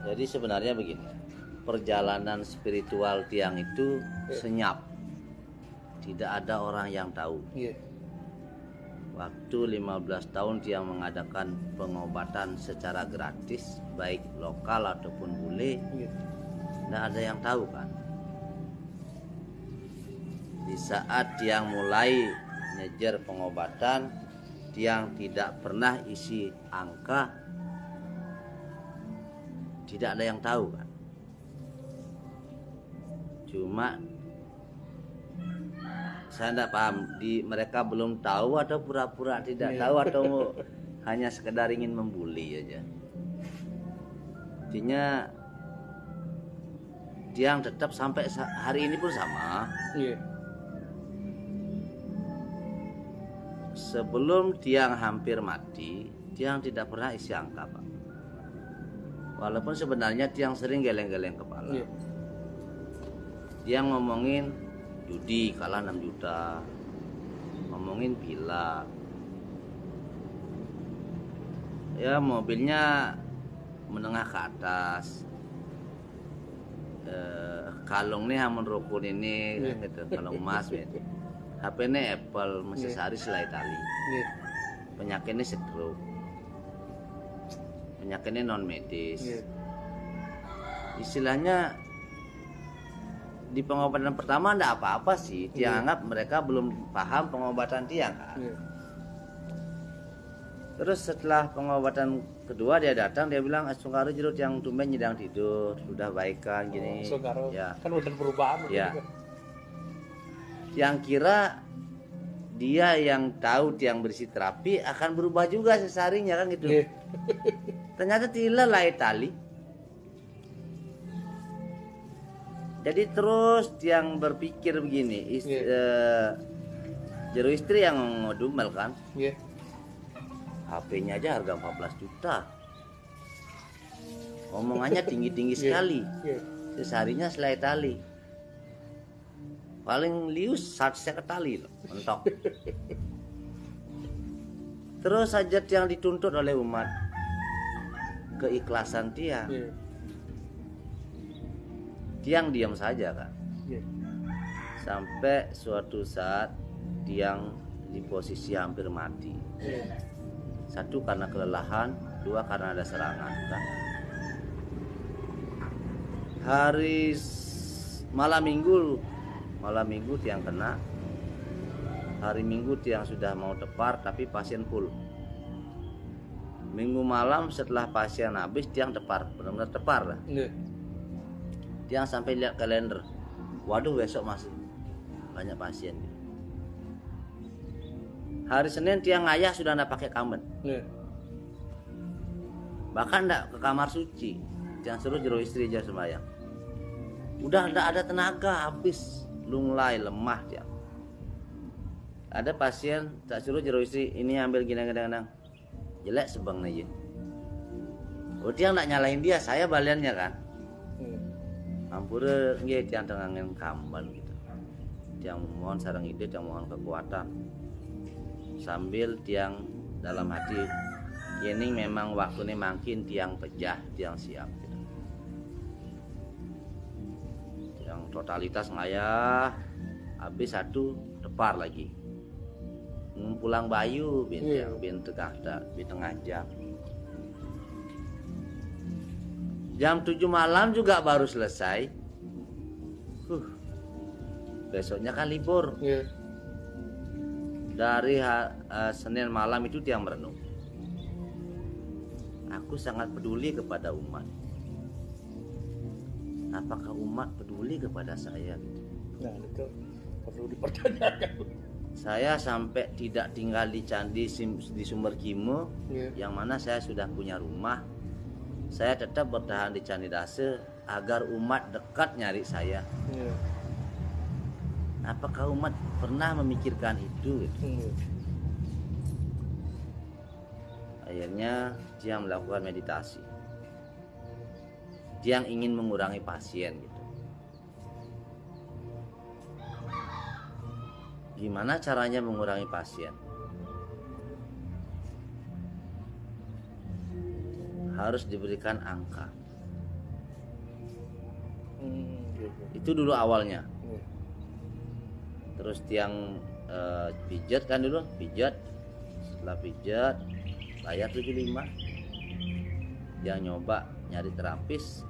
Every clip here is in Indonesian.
Jadi sebenarnya begini, perjalanan spiritual tiang itu senyap. Tidak ada orang yang tahu. Iya. Waktu 15 tahun dia mengadakan pengobatan secara gratis, baik lokal ataupun bule, Iya. tidak ada yang tahu kan. Di saat dia mulai ngejar pengobatan, tiang tidak pernah isi angka, tidak ada yang tahu kan. Cuma saya tidak paham, mereka belum tahu atau pura-pura tidak tahu atau hanya sekedar ingin membuli aja. Intinya tiang tetap sampai hari ini pun sama. Iya. Sebelum tiang hampir mati, tiang tidak pernah isi angka, Pak. Walaupun sebenarnya tiang sering geleng-geleng kepala. Iya. Tiang ngomongin judi kalah 6 juta, ngomongin villa, ya mobilnya menengah ke atas, kalung nih hamun rukun ini kan gitu, kalung emas gitu. HP ini Apple masih sehari selai tali. Iya. Penyakitnya stroke, penyakitnya non medis. Iya. Istilahnya di pengobatan pertama enggak apa-apa sih. Tiang anggap mereka belum paham pengobatan tiang kan. Iya. Terus setelah pengobatan kedua dia datang, dia bilang Sungkaru jerut yang tumben nyedang tidur, sudah baikan gini. Sungkaru. Ya. Kan udah perubahan. Ya. Gitu. Yang kira dia yang tahu tiang berisi terapi akan berubah juga sesarinya kan gitu. Iya. Ternyata tidak lah tali. Jadi terus tiang berpikir begini, jero istri yang ngedumel kan, Iya. HP-nya aja harga 14 juta. Omongannya tinggi-tinggi sekali. Iya. Sesarinya selai tali. Paling lius 100 tali loh, mentok. Terus hajat yang dituntut oleh umat, keikhlasan tiang. Iya. Tiang diam saja kan. Iya. Sampai suatu saat tiang di posisi hampir mati. Iya. Satu karena kelelahan, dua karena ada serangan kan. Malam minggu tiang kena. Hari Minggu tiang sudah mau tepar tapi pasien full. Minggu malam setelah pasien habis tiang tepar, benar-benar tepar lah. Iya. Tiang sampai lihat kalender, waduh besok masih banyak pasien. Hari Senin tiang ngayah sudah ndak pakai kamben, Iya. bahkan ndak ke kamar suci. Tiang suruh jero istri aja sembahyang. Udah ndak ada tenaga, habis lunglai lemah tiang. Ada pasien tak suruh jero istri, ini ambil gini-gini, jelek sebang aja. Oh tiang ndak nyalain dia, saya baliannya kan. Iya. Ampura nggih tiang tengangen kamban gitu. Tiang mohon sareng ide, tiang mohon kekuatan. Sambil tiang dalam hati ini memang waktunya makin tiang pejah, tiang siap gitu. Tiang totalitas ngayah, habis satu tepar lagi. Pulang bayu bin tiang bin tengah jam. Jam 7 malam juga baru selesai. Besoknya kan libur. Iya. Dari Senin malam itu tiang merenung. Aku sangat peduli kepada umat. Apakah umat peduli kepada saya? Nah, itu perlu dipertanyakan. Saya sampai tidak tinggal di candi di Sumber Kimo, Iya. yang mana saya sudah punya rumah. Saya tetap bertahan di Candi Dase agar umat dekat nyari saya. Iya. Apakah umat pernah memikirkan itu? Iya. Akhirnya dia melakukan meditasi. Dia yang ingin mengurangi pasien gitu. Gimana caranya mengurangi pasien? Harus diberikan angka. Gitu. Itu dulu awalnya. Iya. Terus tiang pijat kan dulu, pijat. Setelah pijat bayar 75. Yang nyoba nyari terapis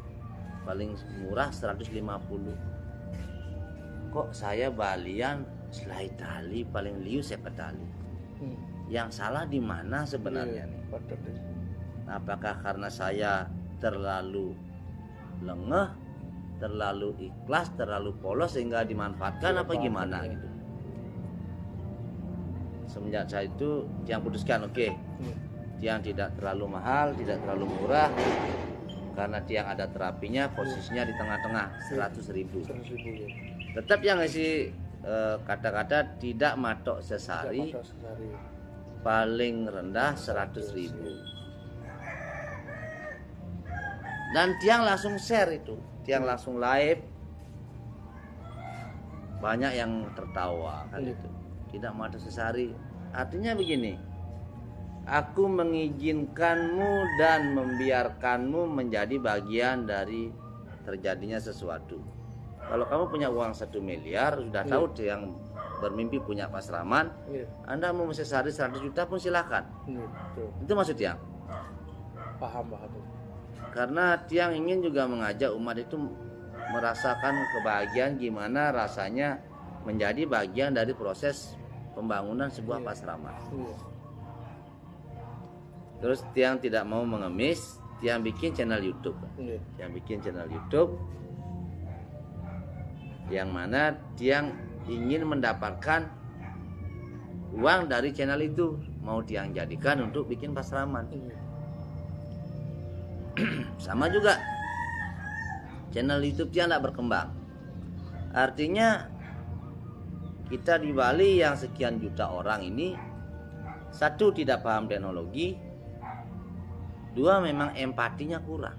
paling murah 150. Kok saya balian selai tali paling liu saya tali. Yang salah di mana sebenarnya nih? Betul deh. Apakah karena saya terlalu lengah, terlalu ikhlas, terlalu polos sehingga dimanfaatkan apa gimana gitu? Semenjak saya itu yang putuskan oke, tiang tidak terlalu mahal, tidak terlalu murah, karena tiang ada terapinya, posisinya di tengah-tengah 100.000. 100.000 ya. Tetap yang ngasih kata-kata tidak matok sesari, Tidak sehari. paling rendah 100.000. Dan tiang langsung share itu, tiang langsung live, banyak yang tertawa kan itu. Tidak matok sesari, artinya begini. Aku mengizinkanmu dan membiarkanmu menjadi bagian dari terjadinya sesuatu. Kalau kamu punya uang 1 miliar, sudah tahu yang bermimpi punya pasraman, Anda mau sesari 100 juta pun silakan. Itu maksud tiang. Paham tuh. Karena tiang ingin juga mengajak umat itu merasakan kebahagiaan gimana rasanya menjadi bagian dari proses pembangunan sebuah pasraman. Terus tiang tidak mau mengemis, tiang bikin channel YouTube. Tiang bikin channel YouTube yang mana tiang ingin mendapatkan uang dari channel itu, mau tiang jadikan untuk bikin pasraman. Sama juga channel YouTube tiang tidak berkembang. Artinya kita di Bali yang sekian juta orang ini, satu tidak paham teknologi, dua memang empatinya kurang.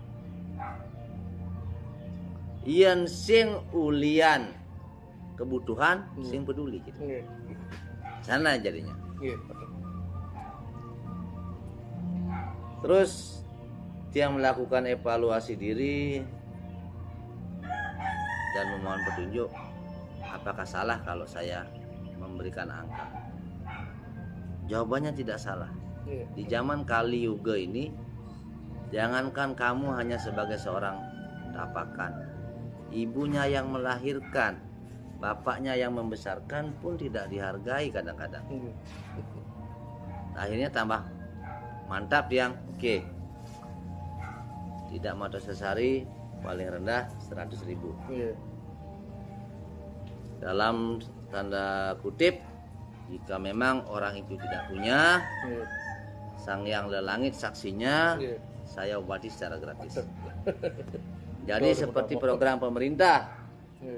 Ian sing ulian kebutuhan, sing peduli gitu. Sana jadinya. Terus tiang melakukan evaluasi diri dan memohon petunjuk. Apakah salah kalau saya memberikan angka? Jawabannya tidak salah. Di zaman Kali Yuga ini, jangankan kamu hanya sebagai seorang tapakan, ibunya yang melahirkan, bapaknya yang membesarkan pun tidak dihargai kadang-kadang. Akhirnya tambah mantap yang oke. Tidak matok sesari, paling rendah 100.000. Dalam tanda kutip, jika memang orang itu tidak punya, Sang Yang Lelangit saksinya, saya obati secara gratis. Jadi seperti program pemerintah,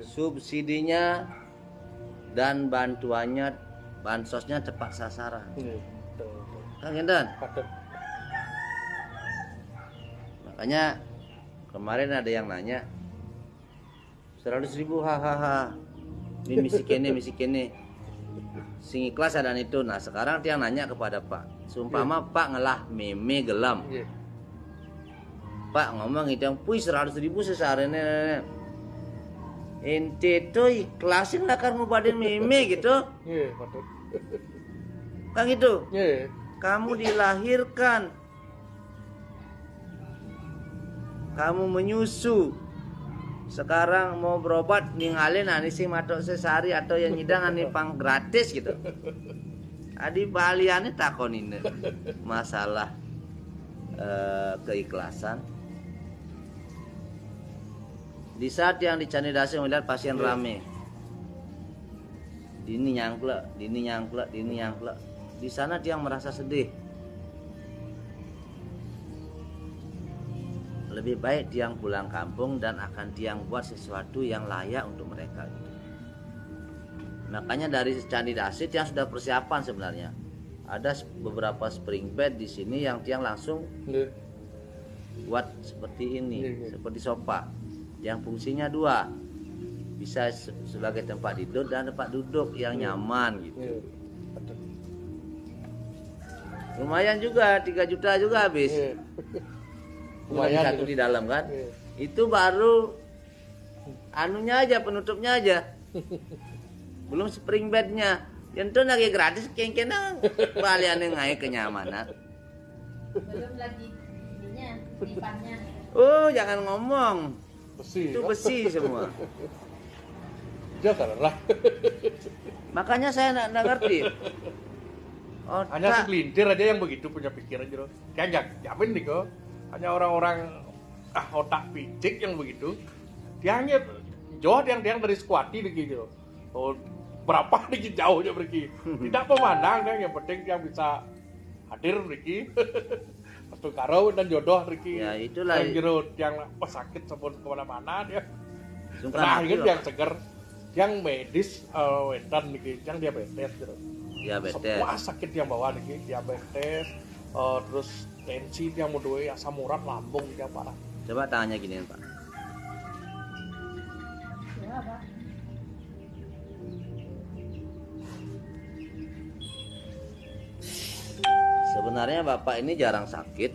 subsidinya dan bantuannya, bansosnya tepat sasaran. Kang Gendan. Makanya kemarin ada yang nanya 100.000 hahaha. Ini misi kene. Sing ikhlas ada itu. Nah sekarang dia nanya kepada Pak, sumpama Pak ngelah meme gelam. Pak ngomong itu yang puy 100.000 sesarene. Ente tuh ikhlasin lah kan mau pada meme gitu. Kang itu. Kamu dilahirkan, kamu menyusu, sekarang mau berobat ninggalin ani sing matok sesari atau yang nyidang ani pang gratis gitu. Adi baliannya takon ini masalah keikhlasan. Di saat yang di Candidasi melihat pasien rame, dini nyangklek, di sana dia merasa sedih. Lebih baik Tiang pulang kampung dan akan Tiang buat sesuatu yang layak untuk mereka gitu. Makanya dari Candidasi Tiang sudah persiapan sebenarnya. Ada beberapa spring bed di sini yang Tiang langsung buat seperti ini, seperti sofa. Yang fungsinya dua, bisa sebagai tempat tidur dan tempat duduk yang nyaman gitu. Lumayan juga, 3 juta juga habis. Lumayan satu di dalam kan. Itu baru anunya aja, penutupnya aja. Belum spring bednya. Yang itu lagi gratis, kengkenang baliannya ngai kenyamanan. Belum lagi ininya, lipannya. Oh, jangan ngomong. Besi. Itu besi semua. Dia salah. Makanya saya nggak ngerti. Hanya segelintir aja yang begitu punya pikiran gitu. Kayak jamin nih kok. Hanya orang-orang otak picik yang begitu. Dia hanya jauh yang dari squati gitu. Oh, berapa dikit jauhnya pergi. Tidak memandang kan, yang penting yang bisa hadir Riki. Pastu karo dan jodoh Riki. Ya itulah. Yang gitu yang sakit sebelum kemana-mana dia. Sungkan Nah, hati ini loh. yang seger, yang medis wetan nih, yang diabetes gitu. Diabetes. Semua sakit yang bawa nih, diabetes, terus tensi yang mau doi, asam urat, lambung yang parah. Coba tangannya gini Pak. Ya, Pak. Sebenarnya Bapak ini jarang sakit.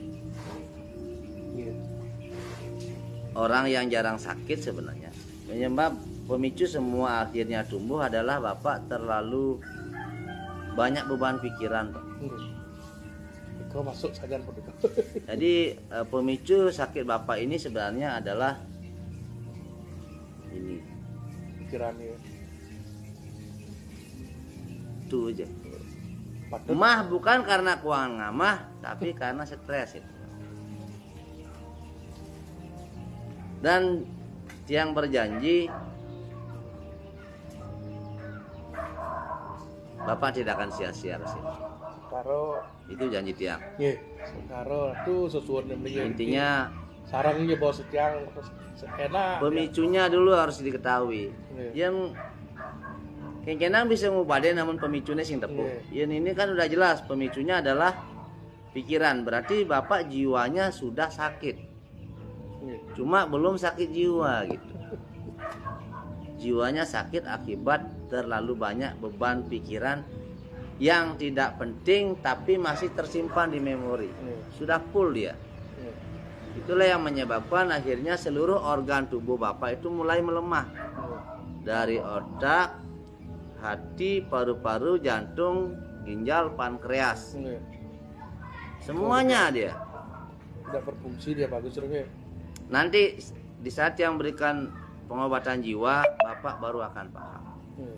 Iya. Orang yang jarang sakit sebenarnya. Penyebab pemicu semua akhirnya tumbuh adalah Bapak terlalu banyak beban pikiran, Pak. Kau masuk saja pada. Jadi pemicu sakit Bapak ini sebenarnya adalah ini. Pikirannya. Itu aja. Patut. Mah bukan karena keuangan ngamah, tapi karena stres itu. Dan tiang berjanji Bapak tidak akan sia-sia ke sini. Karo, Itu janji tiang. iya. Karo itu sesuatu yang begini. Intinya sarangnya bawa setiang terus enak. pemicunya dulu harus diketahui. Iya. Yang kengkenang bisa ngubade namun pemicunya sing tepuk. Yang ini kan udah jelas pemicunya adalah pikiran. Berarti Bapak jiwanya sudah sakit. Iya. Cuma belum sakit jiwa gitu. Jiwanya sakit akibat terlalu banyak beban pikiran yang tidak penting tapi masih tersimpan di memori. Sudah full dia. Iya. Itulah yang menyebabkan akhirnya seluruh organ tubuh Bapak itu mulai melemah. Dari otak, hati, paru-paru, jantung, ginjal, pankreas. Iya. Semuanya dia. Tidak berfungsi dia bagus terus. Nanti di saat yang berikan pengobatan jiwa, Bapak baru akan paham. Iya.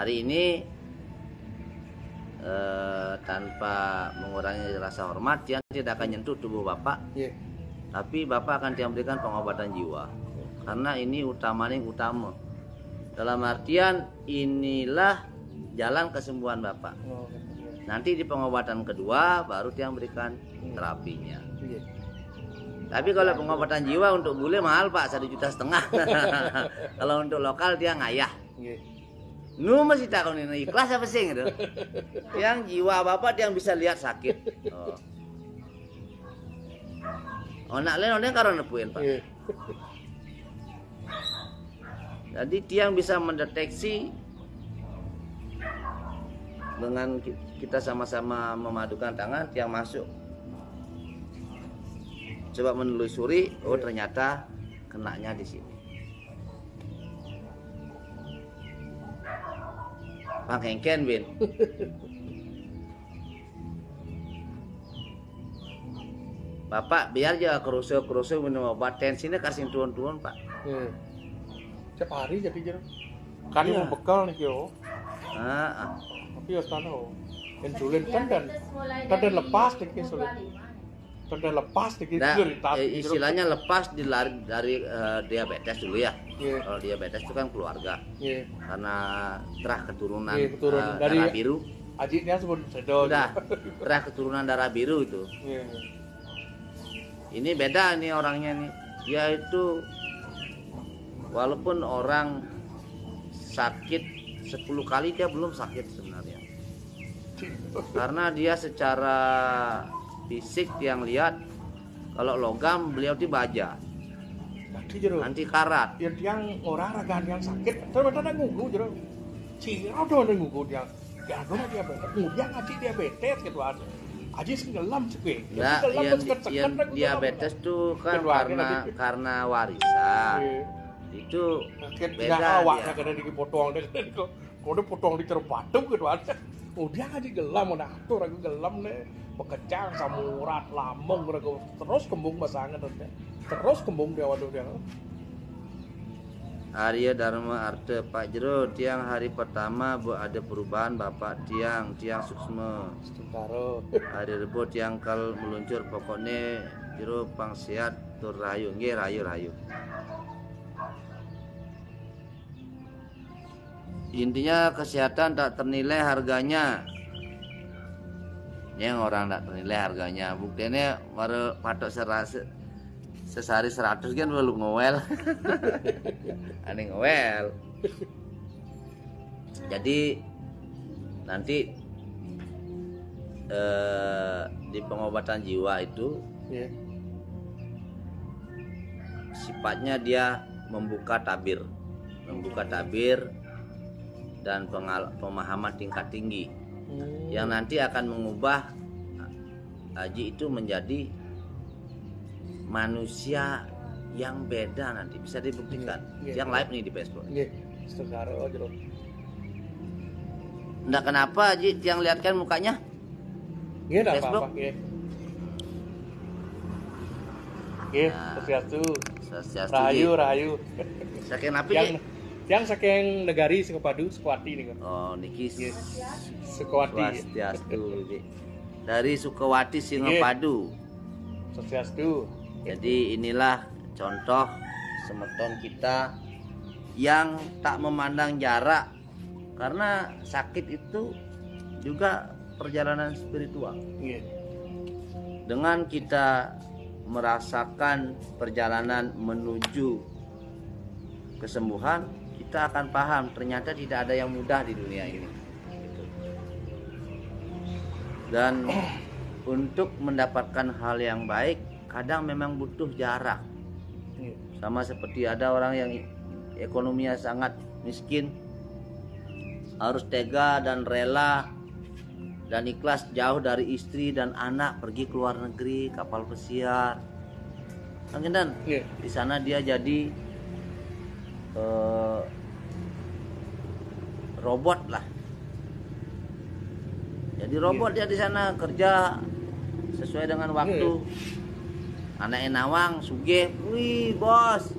Hari ini tanpa mengurangi rasa hormat, yang tidak akan nyentuh tubuh Bapak, Iya. tapi Bapak akan diberikan pengobatan jiwa. Karena ini paling utama. Dalam artian inilah jalan kesembuhan Bapak. Oh, Nanti di pengobatan kedua baru dia berikan terapinya. iya. Tapi kalau pengobatan jiwa untuk bule mahal Pak, 1,5 juta. Kalau untuk lokal dia ngayah. Iya. Nu masih takon ini ikhlas apa sih gitu. Yang jiwa Bapak yang bisa lihat sakit. Oh nak lain orang karo nepuin Pak. Iya. Jadi tiang bisa mendeteksi dengan kita sama-sama memadukan tangan, tiang masuk. Coba menelusuri, oh ternyata kenanya di sini. Bang Hengken Bin. Bapak biar aja kerusuh minum obat tensinya kasih turun-turun Pak. Iya. Tiap hari jadi jero. Kan Iya. mau bekal nih yo. Ah. Tapi ya kan insulin kan dan lepas nih insulin. Kan lepas nih Nah, dari istilahnya lepas dari diabetes dulu ya. Iya. Kalau diabetes itu kan keluarga. Iya. Karena terah keturunan Iya, keturunan dari- darah biru. Ajiknya sebut sedot. Udah terah keturunan darah biru itu. Iya. Ini beda nih orangnya nih. Dia itu walaupun orang sakit 10 kali dia belum sakit sebenarnya. Karena dia secara fisik yang lihat kalau logam beliau di baja, Tadi jero. anti karat. Yang orang ragan yang sakit, terus ada ngugu jero. Cirau tuh ada ngugu dia. Ya ada diabetes, ngudiang aji diabetes gitu aja. Aji senggelam sih. Nah, yang diabetes tuh kan karena warisan. Itu Kan beda awaknya dia. kada dipotong deh kode potong di cerbatem gitu aja. Oh dia ngaji gelam udah atur aku gelam nih bekecang samurat lamong aku terus kembung pasangan terus kembung dia waduh dia. Arya Dharma Arte Pak Jero tiang hari pertama ada perubahan Bapak tiang suksma. Sementara Hari Rebo tiang kal meluncur pokoknya Jero pangsiat tur rayu nggih rayu. Intinya kesehatan tak ternilai harganya. Yang orang tak ternilai harganya. Buktinya baru patok sesari 100 kan lu ngowel. Aneh ngowel. Jadi nanti di pengobatan jiwa itu ya. sifatnya dia membuka tabir dan pemahaman tingkat tinggi yang nanti akan mengubah Haji itu menjadi manusia yang beda nanti bisa dibuktikan. Yang live nih di Facebook. Iya, sekarang aja loh. Nggak kenapa Haji yang lihatkan mukanya? Iya, enggak Facebook? apa-apa, iya. Iya, Nah. sesiastu. Rahayu. Saking apa Yang saking negari Sukapadu, Sukwati nih kan. Oh, niki Sukwati. Swastiastu. Ji. Dari Sukawati Singapadu. Swastiastu. Jadi inilah contoh semeton kita yang tak memandang jarak, karena sakit itu juga perjalanan spiritual. Iya. Dengan kita merasakan perjalanan menuju kesembuhan, kita akan paham ternyata tidak ada yang mudah di dunia ini. Gitu. Dan untuk mendapatkan hal yang baik, kadang memang butuh jarak. Iya. Sama seperti ada orang yang ekonominya sangat miskin, harus tega dan rela dan ikhlas jauh dari istri dan anak pergi ke luar negeri kapal pesiar. Dan Iya. di sana dia jadi robot lah. Jadi robot dia di sana kerja sesuai dengan waktu. Anaknya nawang sugih, wih bos.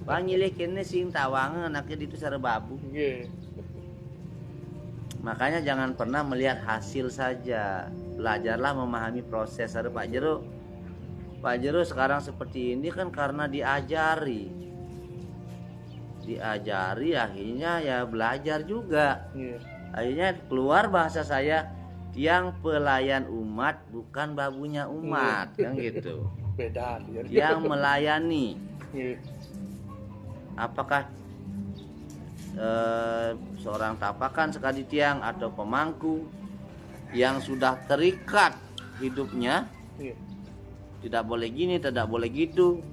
Pangilih kene sing tawang anaknya itu sare babu. Iya. Makanya jangan pernah melihat hasil saja. Belajarlah memahami proses. Ada Pak Jero. Pak Jero sekarang seperti ini kan karena diajari akhirnya ya belajar juga. Iya. Akhirnya keluar bahasa saya, tiang pelayan umat bukan babunya umat. Kan gitu. Beda dia. Yang melayani. Iya. Apakah seorang tapakan sekali tiang atau pemangku yang sudah terikat hidupnya, Iya. tidak boleh gini, tidak boleh gitu.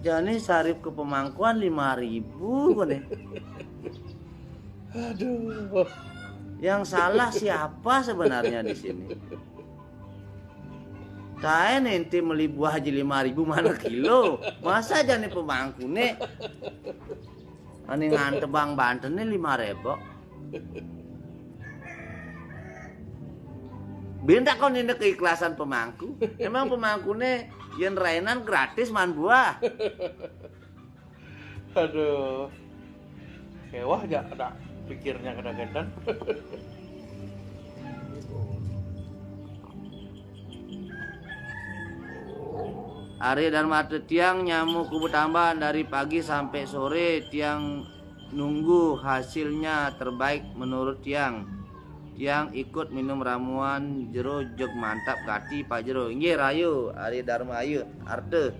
Jadi sarif ke pemangkuan 5.000 kan ya. Aduh. Yang salah siapa sebenarnya di sini? Saya nanti beli buah haji 5.000 mana kilo? Masa jadi pemangku nih? Ani ngantebang Banten nih 5.000. Bintak kau ini keikhlasan pemangku. Emang pemangkunya yang rainan gratis man buah. Aduh. Kewah aja ada pikirnya kadang-kadang. Ari dan mata tiang nyamuk kubu tambahan dari pagi sampai sore, tiang nunggu hasilnya terbaik menurut tiang. Tiang ikut minum ramuan Jero jog mantap kati Pak Jero. Nggih rayu Ari Dharma ayu arte.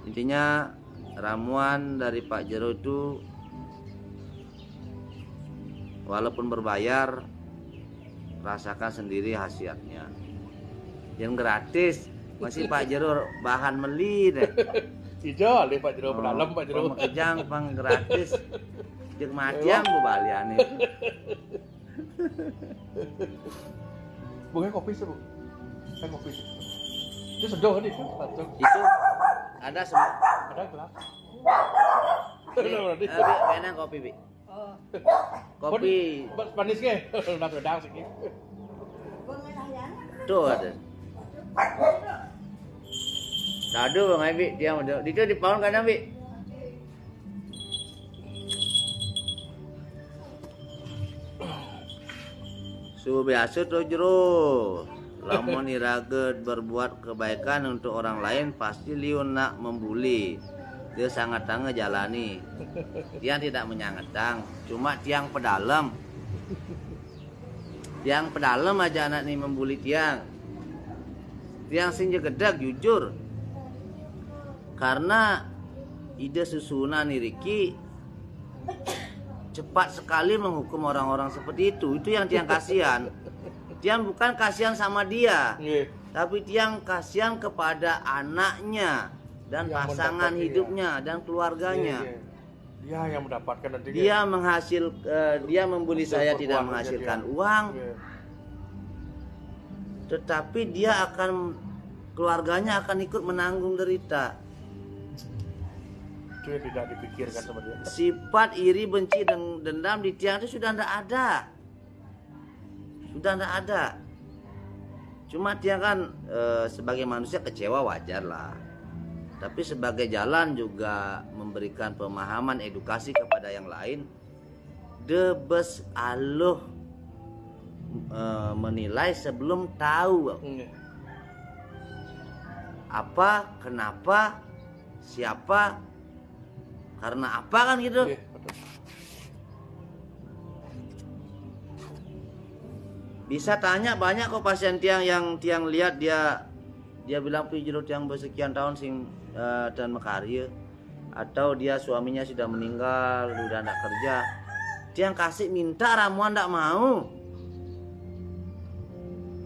Intinya ramuan dari Pak Jero itu walaupun berbayar, rasakan sendiri khasiatnya. Yang gratis masih Pak Jero bahan meli deh. Ijo le Pak Jero pedalam Pak Jero. Kejang pang gratis. Jeung matiang bu baliane. Bukan kopi sih, Bu. Kan kopi sih. Itu sedoh kan itu, satu. Itu ada semua. Ada gelas. Berarti. Kayaknya kopi, Bi. Oh, Kopi. Panis ke? Nak wedang sih. Tuh ada. Aduh, Bang Abi, dia udah. Itu di pound kan, Bi? Suhu biasa tuh jero. Lamun iraget berbuat kebaikan untuk orang lain pasti liun nak membuli. Dia sangat ngejalani. Dia tidak menyangetang, cuma tiang pedalam. Tiang pedalam aja anak nih membuli tiang. Tiang sing gedak jujur. Karena ide susunan nih Riki cepat sekali menghukum orang-orang seperti itu. Itu yang tiang kasihan. Tiang bukan kasihan sama dia, tapi tiang kasihan kepada anaknya dan Yang pasangan mendapatkan, hidupnya dan keluarganya. Dia yang mendapatkan nanti. Dia membuli saya tidak menghasilkan uang, tetapi keluarganya akan ikut menanggung derita. Itu yang tidak dipikirkan sama dia. Sifat iri, benci, dan dendam di tiang itu sudah tidak ada. Sudah tidak ada. Cuma tiang kan sebagai manusia kecewa wajar lah. Tapi sebagai jalan juga memberikan pemahaman edukasi kepada yang lain. Debes aluh menilai sebelum tahu apa, kenapa, siapa, karena apa kan gitu. Bisa tanya banyak kok pasien tiang yang tiang lihat dia bilang pijero tiang bersekian tahun sing dan mekarya, atau dia suaminya sudah meninggal sudah tidak kerja, tiang kasih minta ramuan tidak mau,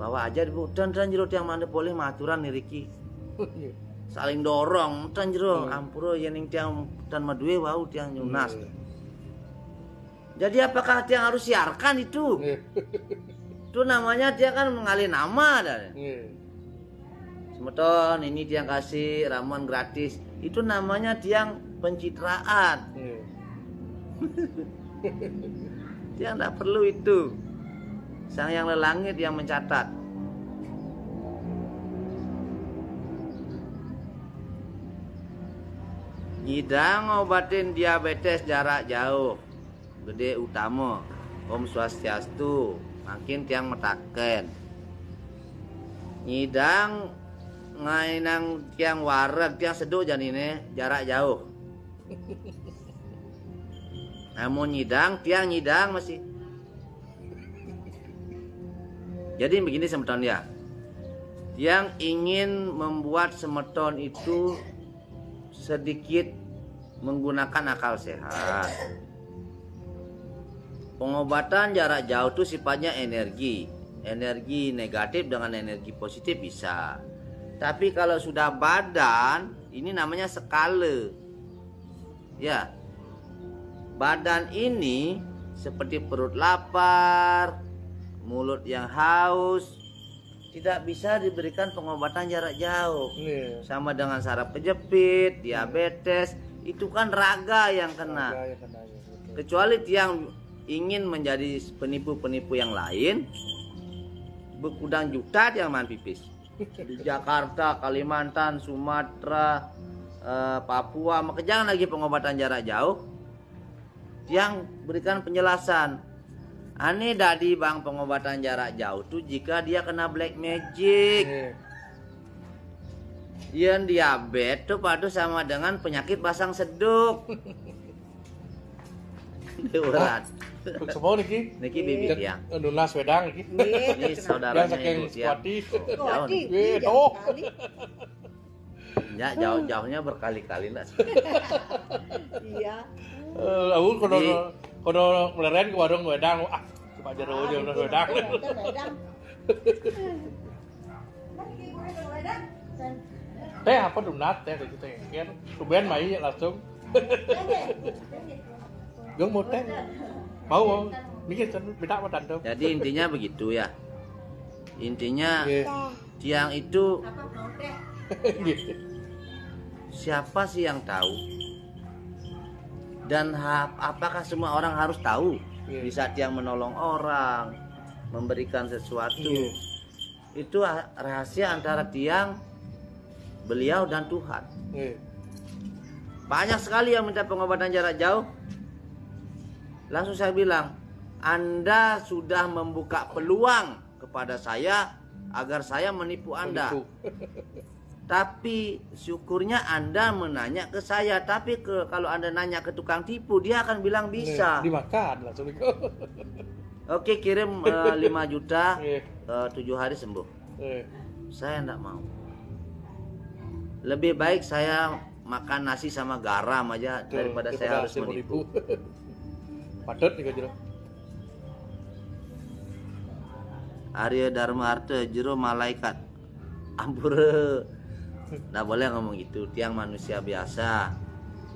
bawa aja bu dan jero tiang mana boleh maturan nih Riki, saling dorong dan jero ampuro yang tiang dan madue wau tiang nyunas. Jadi apakah tiang harus siarkan itu? Itu namanya dia kan mengalih nama dan semeton ini tiang kasih ramuan gratis, itu namanya tiang pencitraan. Tiang tidak perlu itu. Sang yang lelangit yang mencatat. Ngidang obatin diabetes jarak jauh, gede utama, Om Swastiastu. Makin tiang metaken ngidang ngainang tiang wareg tiang seduk janine jarak jauh. Namun nyidang tiang nyidang masih. Jadi begini semeton ya, yang ingin membuat semeton itu sedikit menggunakan akal sehat. Pengobatan jarak jauh itu sifatnya energi negatif dengan energi positif bisa. Tapi kalau sudah badan, ini namanya skala. Ya, badan ini seperti perut lapar, mulut yang haus, tidak bisa diberikan pengobatan jarak jauh. Sama dengan saraf kejepit, diabetes, itu kan raga yang kena. Kecuali tiang ingin menjadi penipu-penipu yang lain, berkudang juta tiang man pipis di Jakarta, Kalimantan, Sumatera, Papua, maka jangan lagi pengobatan jarak jauh. Tiang berikan penjelasan. Aneh dadi bang pengobatan jarak jauh tuh jika dia kena black magic. Yang diabetes tuh padu sama dengan penyakit pasang seduk. Berat. Semua niki bibit ya. Nunas wedang niki. Ini saudaranya saking Ibu ya. Swati. Jauh. Ya jauh-jauhnya berkali-kali nak. iya. Aku kono meleren ke warung wedang. Cuma jero aja nunas wedang. Teh apa donat teh gitu teh. Kan tumben mai langsung. Geng mau teh. Mau. Mikir beda apa tante. Jadi intinya begitu ya. Intinya tiang itu siapa sih yang tahu Dan apakah semua orang harus tahu di saat tiang menolong orang, memberikan sesuatu? Itu rahasia antara tiang, beliau dan Tuhan. Banyak sekali yang minta pengobatan jarak jauh. Langsung saya bilang, Anda sudah membuka peluang kepada saya agar saya menipu Anda. Tapi syukurnya Anda menanya ke saya. Tapi kalau Anda nanya ke tukang tipu, dia akan bilang bisa. Dimakan langsung. Oke, kirim 5 juta 7 hari sembuh. Saya enggak mau. Lebih baik saya makan nasi sama garam aja daripada saya harus menipu. Padat nih jero. Arya Dharma Arte jero malaikat. Ampura. Nggak boleh ngomong gitu. Tiang manusia biasa.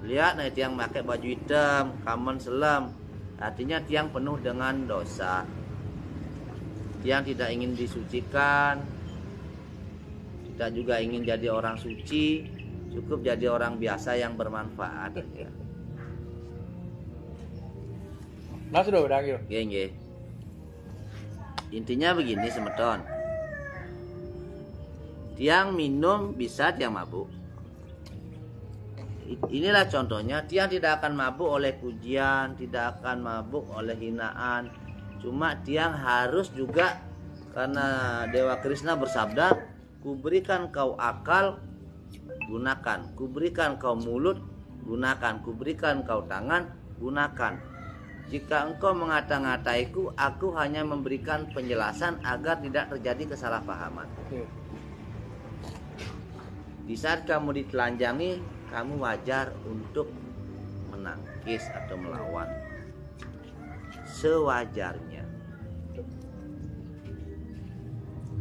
Lihat nih tiang pakai baju hitam, kamen selam. Artinya tiang penuh dengan dosa. Tiang tidak ingin disucikan. Tidak juga ingin jadi orang suci. Cukup jadi orang biasa yang bermanfaat aja. Nah sudah berakhir. Nggih. Intinya begini semeton. Tiang minum bisa tiang mabuk. Inilah contohnya, tiang tidak akan mabuk oleh pujian, tidak akan mabuk oleh hinaan. Cuma tiang harus juga, karena Dewa Krishna bersabda, kuberikan kau akal, gunakan. Kuberikan kau mulut, gunakan. Kuberikan kau tangan, gunakan. Jika engkau mengata-ngataiku, aku hanya memberikan penjelasan agar tidak terjadi kesalahpahaman. Di saat kamu ditelanjangi, kamu wajar untuk menangkis atau melawan. Sewajarnya.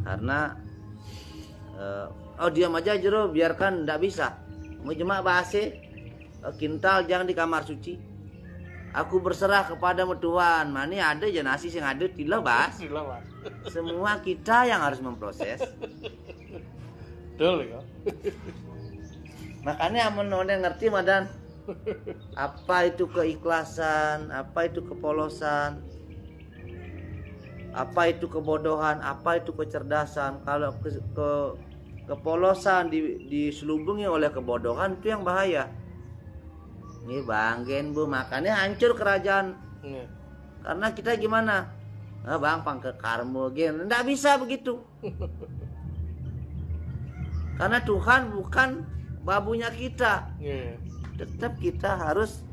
Karena diam aja jero, biarkan, ndak bisa. Mau jemaah bahasa kintal jangan di kamar suci. Aku berserah kepadamu Tuhan. Mana ada aja nasi sing ada tilah bas. Semua kita yang harus memproses. Betul ya. Makanya amun orang ngerti madan apa itu keikhlasan, apa itu kepolosan, apa itu kebodohan, apa itu kecerdasan. Kalau kepolosan diselubungi oleh kebodohan, itu yang bahaya. Ini banggen bu, makanya hancur kerajaan. Karena kita gimana? Bang pangke karmo gen, nggak bisa begitu. Karena Tuhan bukan babunya kita. Tetap kita harus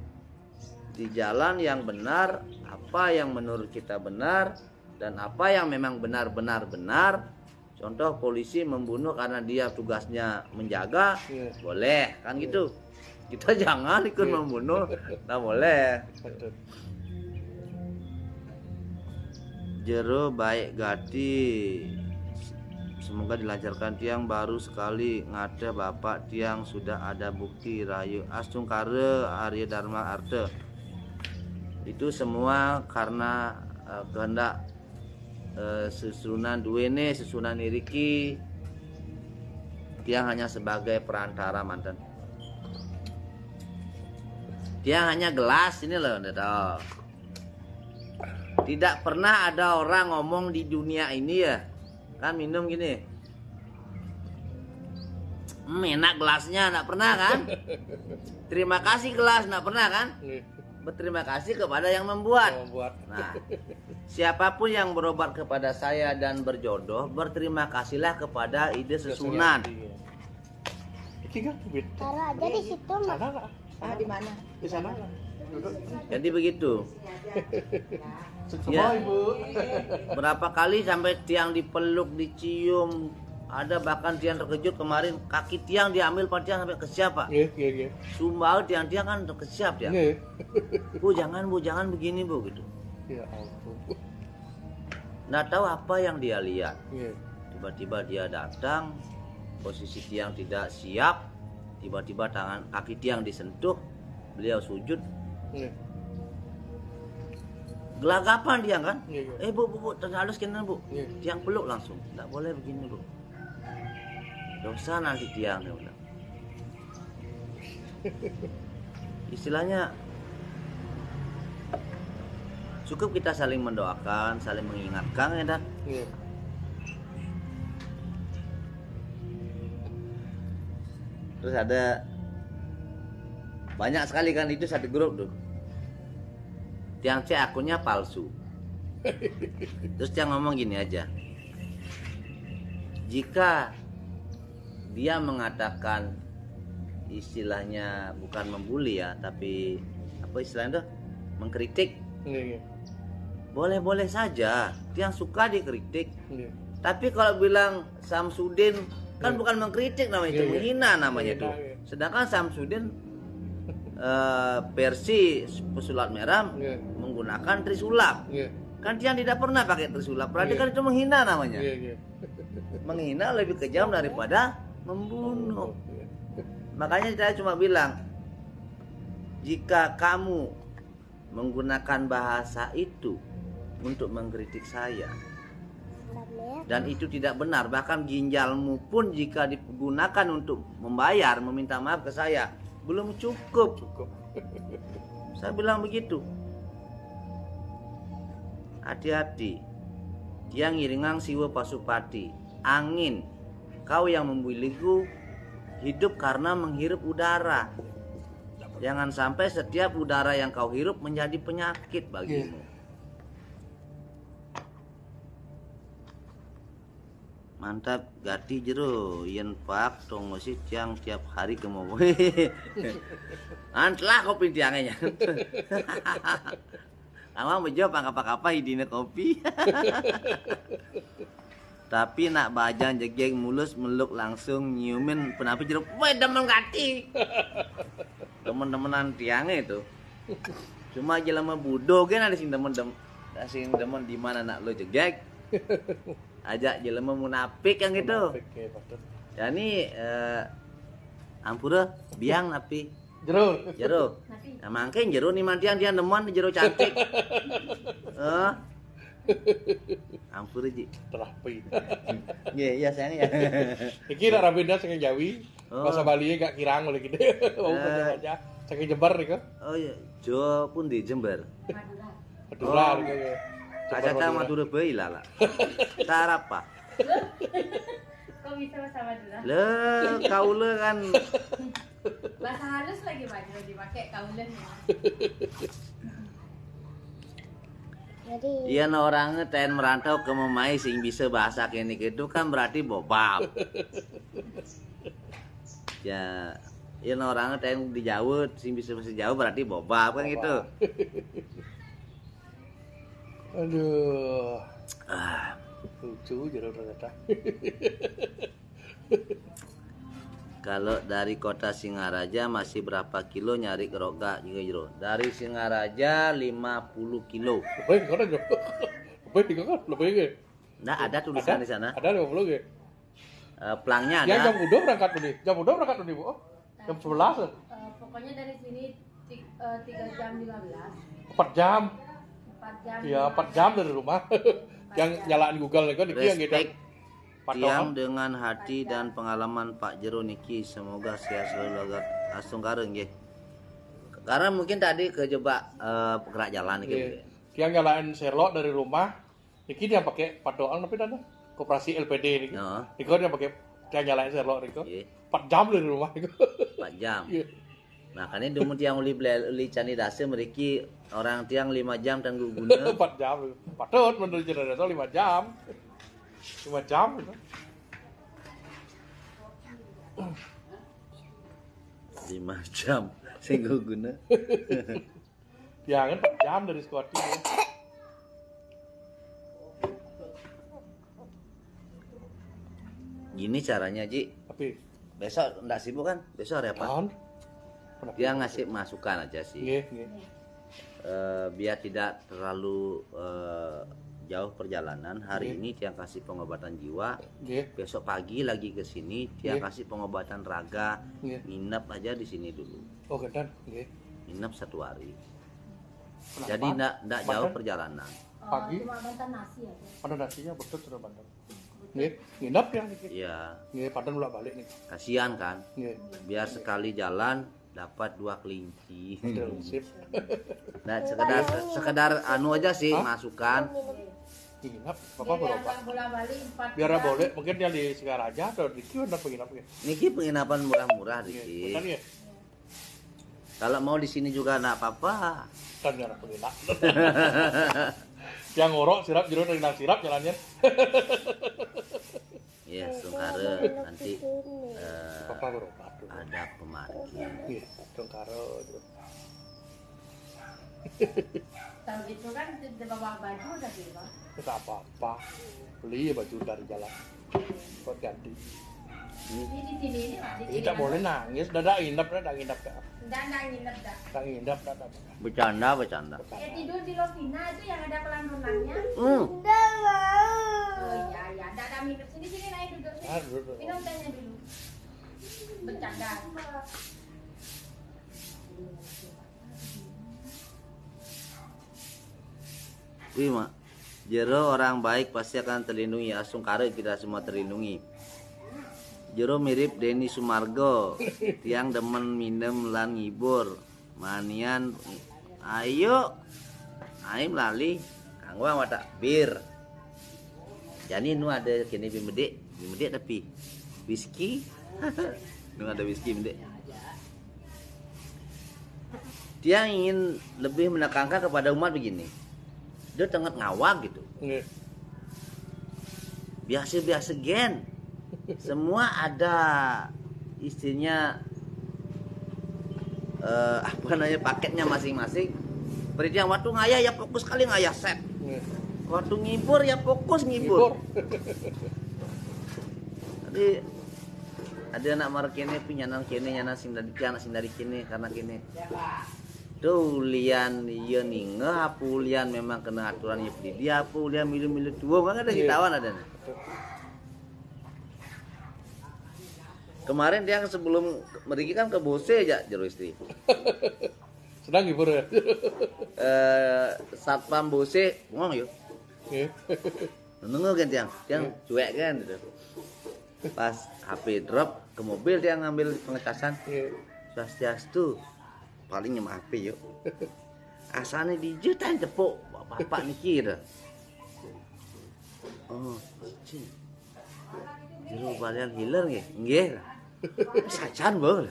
di jalan yang benar, apa yang menurut kita benar, dan apa yang memang benar-benar benar. Contoh polisi membunuh karena dia tugasnya menjaga, boleh kan gitu. Kita jangan ikut membunuh, nggak boleh. Jero baik gati. Semoga dilancarkan tiang baru sekali ngada bapak tiang sudah ada bukti rayu astungkare Arya Dharma Arte. Itu semua karena kehendak susunan duene susunan iriki. Tiang hanya sebagai perantara mantan. Tiang hanya gelas ini loh, tidak pernah ada orang ngomong di dunia ini ya. Kan minum gini, enak gelasnya, nggak pernah kan? Terima kasih gelas, nggak pernah kan? Berterima kasih kepada yang membuat. Nah, siapapun yang berobat kepada saya dan berjodoh, berterima kasihlah kepada ide susunan. Taruh aja di situ mas. Di mana? Di sana. Jadi begitu. Ya. Berapa kali sampai tiang dipeluk, dicium. Ada bahkan tiang terkejut kemarin kaki tiang diambil Pak tiang sampai kesiap Pak. Iya. Sumpah tiang-tiang kan kesiap ya. Bu jangan begini bu gitu. Ya ampun. Nggak tahu apa yang dia lihat. Tiba-tiba dia datang, posisi tiang tidak siap, tiba-tiba tangan kaki tiang disentuh, beliau sujud. Gelagapan dia kan? Bu, terhalus kena bu. Tiang peluk langsung. Nggak boleh begini bu. Dosa nanti tiang ya udah. Istilahnya Cukup kita saling mendoakan, saling mengingatkan ya dah. Nggih. Terus ada banyak sekali kan itu satu grup tuh. Tiang C akunnya palsu. Terus dia ngomong gini aja. Jika dia mengatakan istilahnya bukan membuli ya, tapi apa istilahnya tuh? Mengkritik. Nggih. Boleh-boleh saja. Tiang suka dikritik. Nggih. Tapi kalau bilang Samsudin kan bukan mengkritik namanya itu, Iya, iya. menghina namanya Menghina, tuh. iya. Sedangkan Samsudin versi pesulap merah Iya. menggunakan trisulap. Nggih. Kan Tiang tidak pernah pakai trisulap. Berarti Iya. kan itu menghina namanya. Nggih. Menghina lebih kejam daripada membunuh. Nggih. Makanya saya cuma bilang, jika kamu menggunakan bahasa itu untuk mengkritik saya dan itu tidak benar, bahkan ginjalmu pun jika digunakan untuk membayar, meminta maaf ke saya, belum cukup. Cukup. Saya bilang begitu. Hati-hati. Tiang ngiringang siwa pasupati. Angin. Kau yang membuliku hidup karena menghirup udara. Jangan sampai setiap udara yang kau hirup menjadi penyakit bagimu. Mantap, gati jero yen pak tong masih tiang tiap hari ke mau. Antlah kopi tiangnya. Awang bejo apa-apa hidine kopi. Tapi nak bajang jegeng mulus meluk langsung nyiumin penapi jero. Weh demen gati. Temen-temenan tiangnya itu. Cuma jelema budo kan ada sing demen di mana nak lo jegek. Ajak jelema munafik yang gitu. Munafik, ya, betul. Ya ini ampura biang napi Jero. jero. Nah, mangke jero nih mantian dia nemen jero cantik. Ampura ji. Terapi. Iya sayang ya. Iki nak rabenda saking Jawi. Oh. Bahasa Bali gak kirang oleh gitu. Mau aja. Saking Jember nih kok. Oh iya, Jo pun di Jember. Madura Oh. nih kok. Kaca Madura bayi lah. Cara apa? Kok bisa bahasa Madura? Le, kaula kan Bahasa halus lagi Madura dipakai kaulen ya. Jadi iya orangnya ten merantau ke Memai sing bisa bahasa kene gitu kan berarti bobab. Ya, iya orangnya ten di Jawa sing bisa bahasa Jawa berarti bobab kan gitu. Aduh. Ah, Lucu jero ternyata. kalau dari kota Singaraja masih berapa kilo nyari ke Roga juga jero. Dari Singaraja 50 kilo. Lebih kan aja. Lebih tiga kan? Lebih ke. Nah, ada tulisan di sana. Ada 50 ke. Pelangnya Ya ada. jam udah berangkat nih. Jam udah berangkat nih, Bu. Oh, jam 11. Pokoknya dari sini 3 jam 15. 4 jam. 4 jam. Iya, 4 jam dari rumah. Yang nyalain Google nih kan iki yang gitu. Respect Patokan. tiang dengan hati dan pengalaman Pak Jero niki, semoga sehat selalu langsung kareng nggih. Karena mungkin tadi kejebak pegerak jalan iki. Iya. Yang nyalain Sherlock dari rumah. Iki dia pakai patokan tapi dana koperasi LPD nih. Heeh. Iki dia pakai dia nyalain Sherlock nih. Nggih, 4 jam dari rumah nih. 4 jam. Iya. Makanya dulu tiang uli candi dase meriki orang tiang 5 jam dan guguna 4 jam. Patut menurut jenazah 5 jam. 5 jam gitu. 5 jam sing guguna. Ya kan 4 jam dari Scotty. Gini caranya Ji, Tapi besok ndak sibuk kan? Besok hari apa? tahun. Dia ngasih masukan aja sih. Nggih, nggih. Biar tidak terlalu jauh perjalanan. Hari Iya. ini dia kasih pengobatan jiwa. Nggih, Besok pagi lagi ke sini dia Iya. kasih pengobatan raga. nggih. Nginep aja di sini dulu. Oh, gendan, nggih. Nginep 1 hari. Kenapa? Jadi ndak jauh Makan? perjalanan. Pagi? Cuma bantan nasi aja. Pada nasinya betul sudah banten. Nggih, nginep ya niki. Iya, Nggih, padan bolak balik nih. kasihan kan. Nggih. Biar sekali jalan dapat 2 kelinci. Aduh, sip. Nah, sekedar anu aja sih, Hah? masukan. Inap, Dia Bapak biar berobat. bola balik 4 Biar jam. boleh, mungkin yang di Singaraja atau di Kiwan penginap ya. Niki penginapan murah-murah Iya, dikit. betul ya. Kalau mau di sini juga enggak apa-apa. Kan yang penginap. Yang ngorok sirap jero dari sirap jalannya. Ya, Sungkara nanti Bapak berobat tuh. ada pemarkir. Iya, Sungkara tuh. Tahu gitu kan dia bawa baju udah gitu. Enggak apa-apa. Beli baju dari jalan. Buat ganti. Ini di sini ini Pak, di sini. Tidak boleh nangis, dah nginep dah nginep dah. Dan nginep dah. Dah nginep dah. Bercanda. Ya tidur di Lovina itu yang ada kolam renangnya. Oh iya ya, enggak ada minum sini sini naik duduk sini. Ah, duduk. Minum tehnya dulu. Bercanda. Wih, Mak. Jero orang baik pasti akan terlindungi. Ya, Sungkara kita semua terlindungi. Jero mirip Denny Sumargo, tiang demen minum lan ngibur. Manian ayo. Aim lali kanggo watak bir. Jadi nu ada kini bimedek tapi whisky. Nu ada whisky mendek. Dia ingin lebih menekankan kepada umat begini. Dia tengah ngawak gitu. Nggih. Biasa-biasa gen. Semua ada istrinya apa namanya paketnya masing-masing. Berarti yang waktu ngayah ya fokus kali ngayah set. Nggih. Waktu ngibur ya fokus ngibur. Tadi ada anak mar kene punya anak kene nyana sing dari kene karena kene. Tuh lian iya ninge apulian memang kena aturan ya dia apulian milu-milu tua kan ada kitawan ada. Kemarin dia sebelum merigi kan ke Bose aja jero istri. Sedang hibur ya. Satpam Bose ngomong yuk. Nggih. Nunggu kan tiang cuek kan gitu. Pas HP drop ke mobil dia ngambil pengecasan. Nggih. Swastiastu paling nyem HP yuk. Asane dijutan tepuk bapak niki dah. Oh, cing. Jero balian hiler nggih. Nggih. Sajan bol.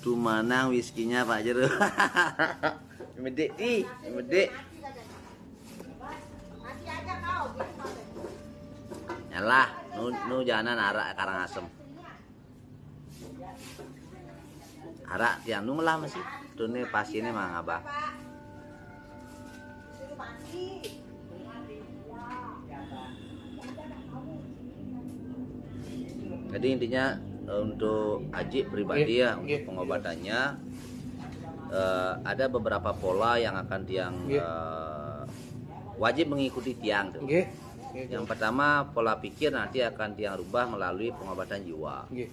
Tumanang whisky-nya Pak Jero. Medek di, medek. Yalah, nu janan arak Karangasem. Arak tiang nu lah masih. Tune pasiennya mang abah. Jadi intinya untuk Aji pribadi ya untuk pengobatannya ada beberapa pola yang akan tiang wajib mengikuti tiang tuh. Nggih. Yang pertama pola pikir nanti akan tiang rubah melalui pengobatan jiwa. Nggih.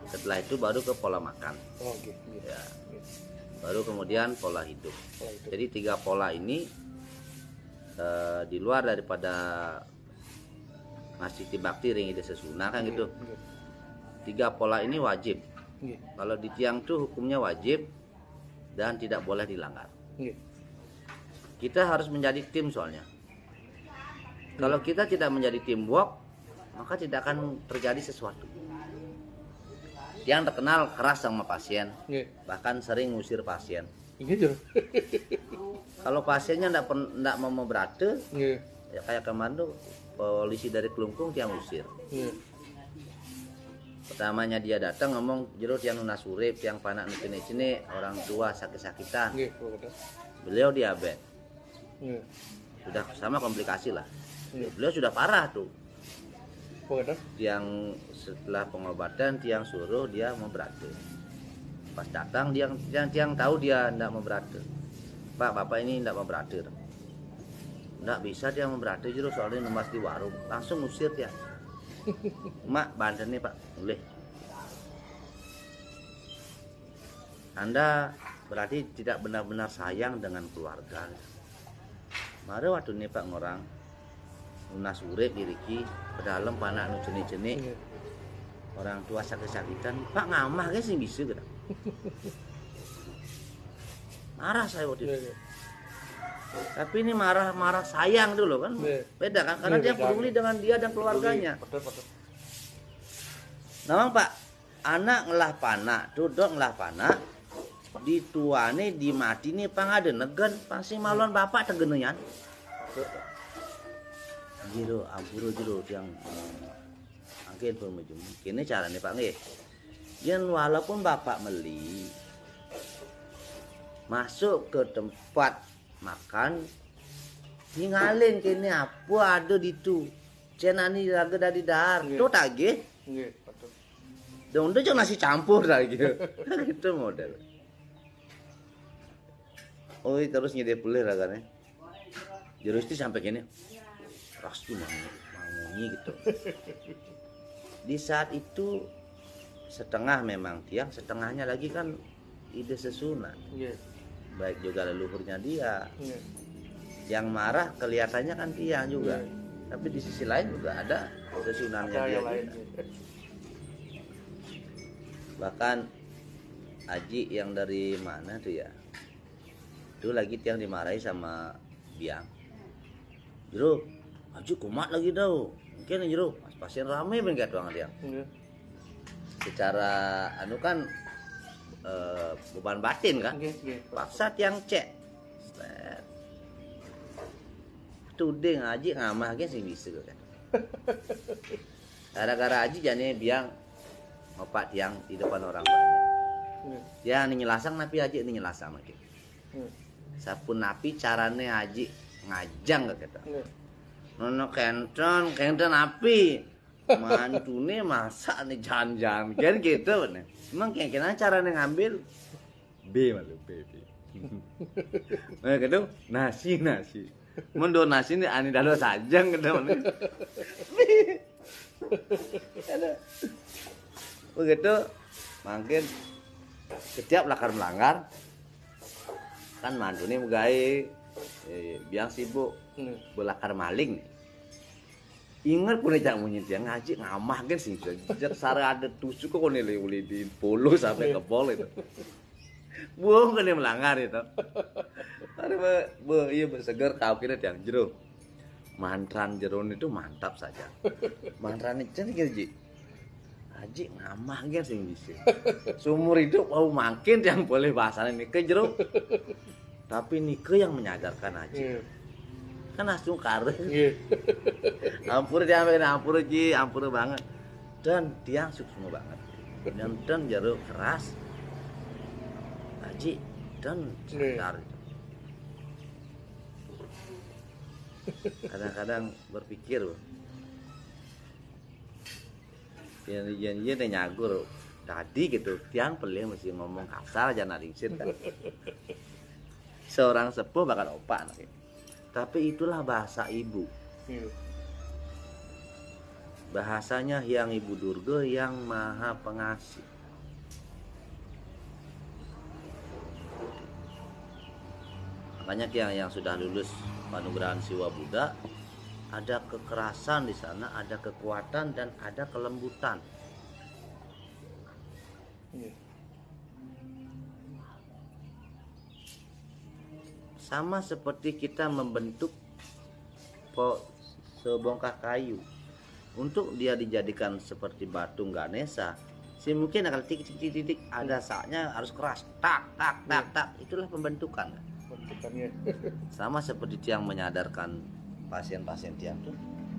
Setelah itu baru ke pola makan. Oh, nggih. Nggih. Ya. Baru kemudian pola hidup. Pola hidup. Jadi 3 pola ini di luar daripada ngasih tibakti ring ide sesuna kan gitu. Nggih. 3 pola ini wajib. Nggih. Kalau di tiang tuh hukumnya wajib dan tidak boleh dilanggar. Nggih. Kita harus menjadi tim soalnya. Kalau kita tidak menjadi teamwork, maka tidak akan terjadi sesuatu. Yang terkenal keras sama pasien, Nggih. bahkan sering ngusir pasien. Nggih, Jur. Kalau pasiennya tidak mau berate, Nggih. ya kayak kemarin tuh polisi dari Kelungkung tiang usir. Nggih. Pertamanya dia datang ngomong jero tiang nunas urip, tiang panak cene orang tua sakit-sakitan. Nggih, betul. Beliau diabetes. Nggih. Sudah sama komplikasi lah. Nggih. Beliau sudah parah tuh. Betul. Tiang setelah pengobatan tiang suruh dia mau berate. Pas datang tiang tahu dia tidak mau berate. Pak, bapak ini tidak mau berate. Tidak bisa dia mau berate jero soalnya numas di warung. Langsung usir dia. Mak, banten nih Pak, boleh. Anda berarti tidak benar-benar sayang dengan keluarga. Mari waktu nih Pak ngorang lunas urip diriki pedalem panak nu jenik-jenik Nggih. orang tua sakit-sakitan Pak ngamah guys sing bisa gitu. Marah saya waktu itu. Nggih. Tapi ini marah sayang dulu kan. Iya. Beda kan karena Iya, dia beda. peduli dengan dia dan keluarganya. Betul. Namang Pak, anak ngelah panak, duduk ngelah panak, dituane dimati nih pangade negen, pasti malon bapak tegeneyan. Jiro, ampuro jiro yang angkin pun macam. Kini caranya Pak nggih. Yen walaupun bapak meli masuk ke tempat makan, tinggalin kini apa ada di tu. Cenani raga dari dahar, Nggih. tuh tak nggih? Nggih, betul. Dong itu nasi campur lagi. Gitu model. Oh, terus nyedih pulih raganya. Jeruk itu sampai gini. Rastu mangunyi gitu. Di saat itu setengah memang tiang, setengahnya lagi kan ide sesunan. Nggih. Baik juga leluhurnya dia. Nggih. Yang marah kelihatannya kan tiang juga. Nggih. Tapi di sisi lain juga ada sesunannya Ada dia yang lain. juga. Bahkan Aji yang dari mana tuh ya, itu lagi tiang dimarahi sama Biang. Jero, Aji kumat lagi tau. Mungkin jero, pasien rame bengket doang dia. Nggih. Secara anu kan beban batin kan. Nggih. Paksa tiang cek. Set. Tuding Aji ngamah ge sing bisa kan. Gara-gara Aji jane Biang ngopak tiang di depan orang banyak. Nggih. Ya ini nyelasang napi Aji ini nyelasang lagi. Nggih. Sapun napi carane Aji ngajang ke kita. Nggih. Nono kenten api. Mantune masak nih jangan kan gitu bener. Emang kena carane ngambil B malu B. Nah, gitu nasi. Mendo nasi ini ani dalo sajang gitu bener. Begitu makin setiap lakar melanggar kan mantune megawe biang sibuk Nggih. belakar maling nih. Ingat pun jak munyi dia ngaji ngamah kan sih jak sare ada tusuk kok nih uli di polo sampai ke pol itu. Buang kan dia melanggar itu. Ada iya berseger kau kira yang jero. Mantran jeron itu mantap saja. Mantran itu kan Ji. Haji ngamah kan sing bisa. Seumur hidup mau makin yang boleh bahasanya nike jero. Tapi nike yang menyadarkan Haji. Nggih. Kan langsung kare. Nggih. Ampur dia sampai ampur Ji, ampur banget. Dan dia sukses banget. Dan jarum keras. Haji dan sadar. Kadang-kadang berpikir janji teh nyagur tadi gitu tiang pelih mesti ngomong kasar aja naringsit kan. Seorang sepuh bakal opak nanti. Tapi itulah bahasa ibu. Nggih. Bahasanya yang Ibu Durga yang maha pengasih. Makanya tiang yang sudah lulus Panugerahan Siwa Buddha ada kekerasan di sana, ada kekuatan dan ada kelembutan. Nggih. Sama seperti kita membentuk sebongkah kayu untuk dia dijadikan seperti batu Ganesha. Si mungkin akan titik ada saatnya harus keras tak itulah pembentukan. Bentukannya. Sama seperti yang menyadarkan pasien-pasien tiang tuh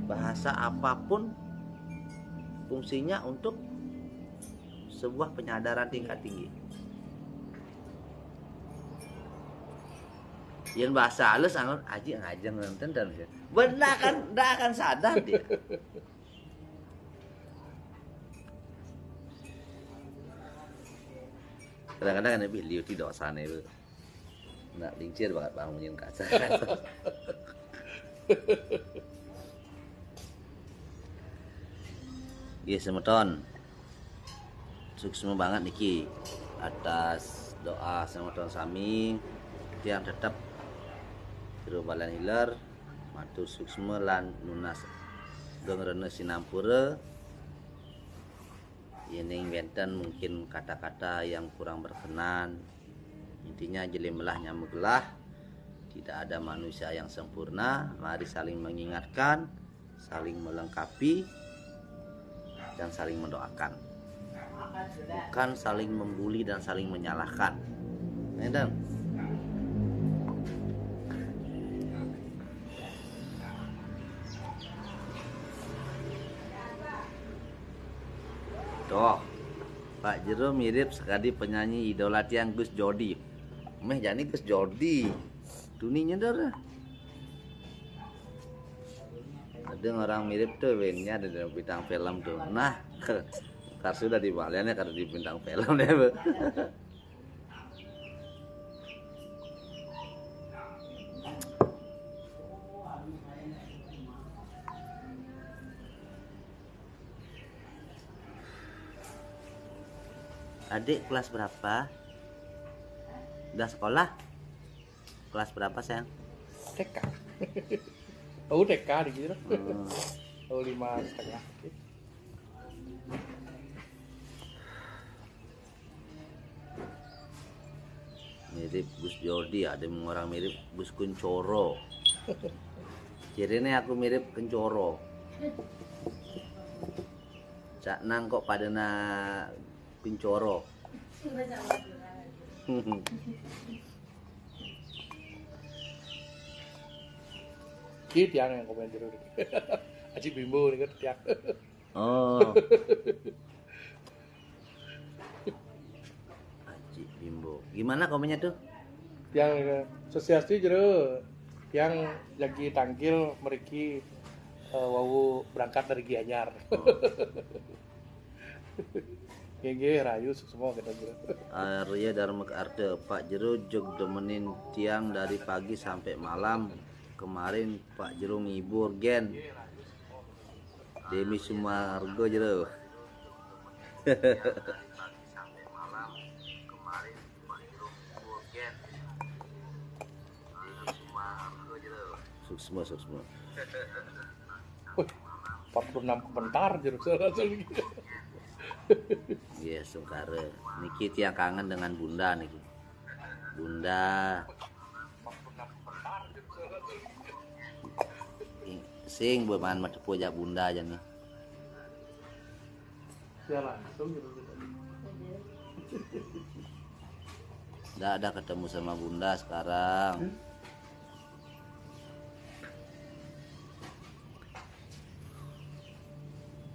bahasa apapun fungsinya untuk sebuah penyadaran tingkat tinggi. Yang bahasa halus angon aji ngajeng nonton dan benar kan ndak akan sadar dia. Kadang-kadang kan beliau tidak sana itu. Nak lincir banget bangunin kasar. Iya semeton. Sukses banget niki atas doa semeton sami yang tetap jero balan hiler matur suksma lan nunas gengrene sinampura. Yening wenten mungkin kata-kata yang kurang berkenan. Intinya jelimelah nyamuklah. Tidak ada manusia yang sempurna. Mari saling mengingatkan, saling melengkapi, dan saling mendoakan. Bukan saling membuli dan saling menyalahkan. Dan toh Pak Jero mirip sekali penyanyi idola tiang Gus Jodi. Meh jani Gus Jodi. Duninya dah. Ada orang mirip tuh wenya ada dalam bintang film tuh. Nah, karena sudah dibaliannya karena di bintang film deh. Adik kelas berapa? Udah sekolah? Kelas berapa sayang? TK. Oh TK gitu. Oh 5,5. Mirip Gus Jodi, ada orang mirip Gus Kuncoro. Cirine aku mirip Kencoro. Cak nang kok pada na Kuncoro. Ki tiang yang komen Jero. Aji Bimbo nih kan tiang. Oh. Aji Bimbo. Gimana komennya tuh? Yang sosiasi Jero yang lagi tangkil meriki wau berangkat dari Gianyar. Gege rayu semua kita Jero. Arya Dharma Arte Pak Jero jog demenin tiang dari pagi sampai malam. Kemarin Pak Jero ngibur gen. Demi Sumargo Jero. Suksma. Wih, 46 komentar Jero langsung gitu. Iya, sungkare. Niki tiang kangen dengan Bunda niki. Bunda. Sing bermain matepu aja Bunda aja nih. Ya langsung gitu. Nggak ada ketemu sama Bunda sekarang.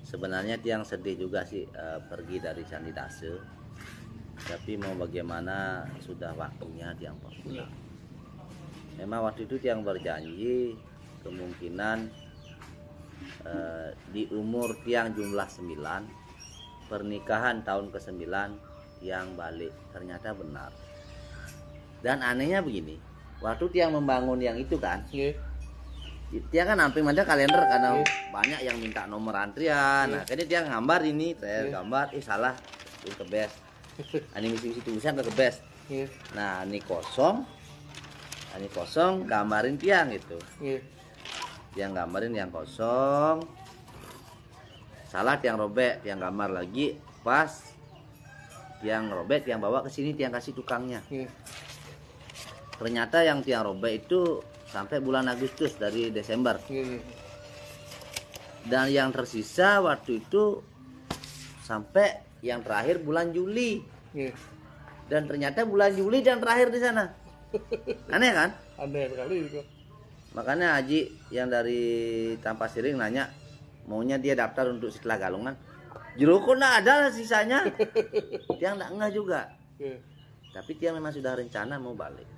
Sebenarnya tiang sedih juga sih pergi dari Candidase. Tapi mau bagaimana sudah waktunya tiang pulang. Memang waktu itu tiang berjanji kemungkinan di umur tiang jumlah 9 pernikahan tahun ke-9 tiang balik. Ternyata benar. Dan anehnya begini, waktu tiang membangun yang itu kan, tiang kan namping ada kalender karena banyak yang minta nomor antrian. Nah, jadi tiang gambar ini, saya gambar, salah, itu ke best. Ini misi tulisan ke best. Nah, ini kosong, gambarin tiang itu. Tiang gambarin yang kosong, salah tiang robek, tiang gambar lagi, pas tiang robek, tiang bawa ke sini, tiang kasih tukangnya. Ternyata yang tiang robek itu sampai bulan Agustus dari Desember. Dan yang tersisa waktu itu sampai yang terakhir bulan Juli. Dan ternyata bulan Juli dan terakhir di sana. Aneh kan? Aneh sekali itu. Makanya Haji yang dari Tanpa Siring nanya maunya dia daftar untuk setelah Galungan. Jero kok nggak ada sisanya. Tiang nggak ngeh juga. Tapi tiang memang sudah rencana mau balik.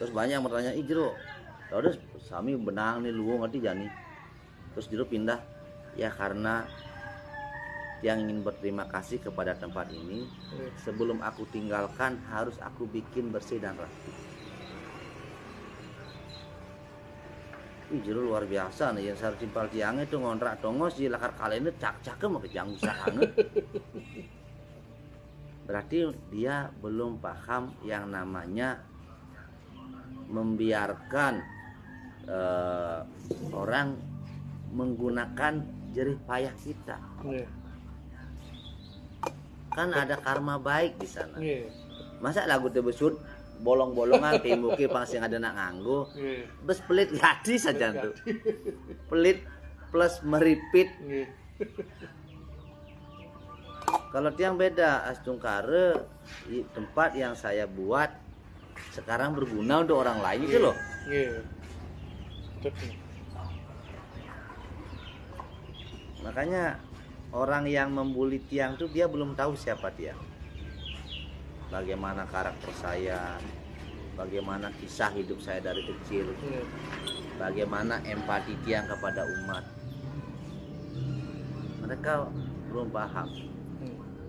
Terus banyak yang bertanya, Jero, terus sami benang nih luwung ngerti jani. Terus Jero pindah, ya karena yang ingin berterima kasih kepada tempat ini. Sebelum aku tinggalkan harus aku bikin bersih dan rapi. Jero luar biasa nih yang sarung simpal tiang itu ngontrak tongos di lakar kalene cak-cake mau kejang usahange. Berarti dia belum paham yang namanya membiarkan orang menggunakan jerih payah kita. Kan ada karma baik di sana. Masa lagu tebesut bolong-bolongan timuki pang sing ada nak nganggo. Bes pelit gadi saja tuh. Pelit plus meripit. Kalau tiang beda astungkare tempat yang saya buat sekarang berguna untuk orang lain itu loh. Makanya orang yang membuli tiang tuh dia belum tahu siapa tiang. Bagaimana karakter saya, bagaimana kisah hidup saya dari kecil, bagaimana empati tiang kepada umat. Mereka belum paham.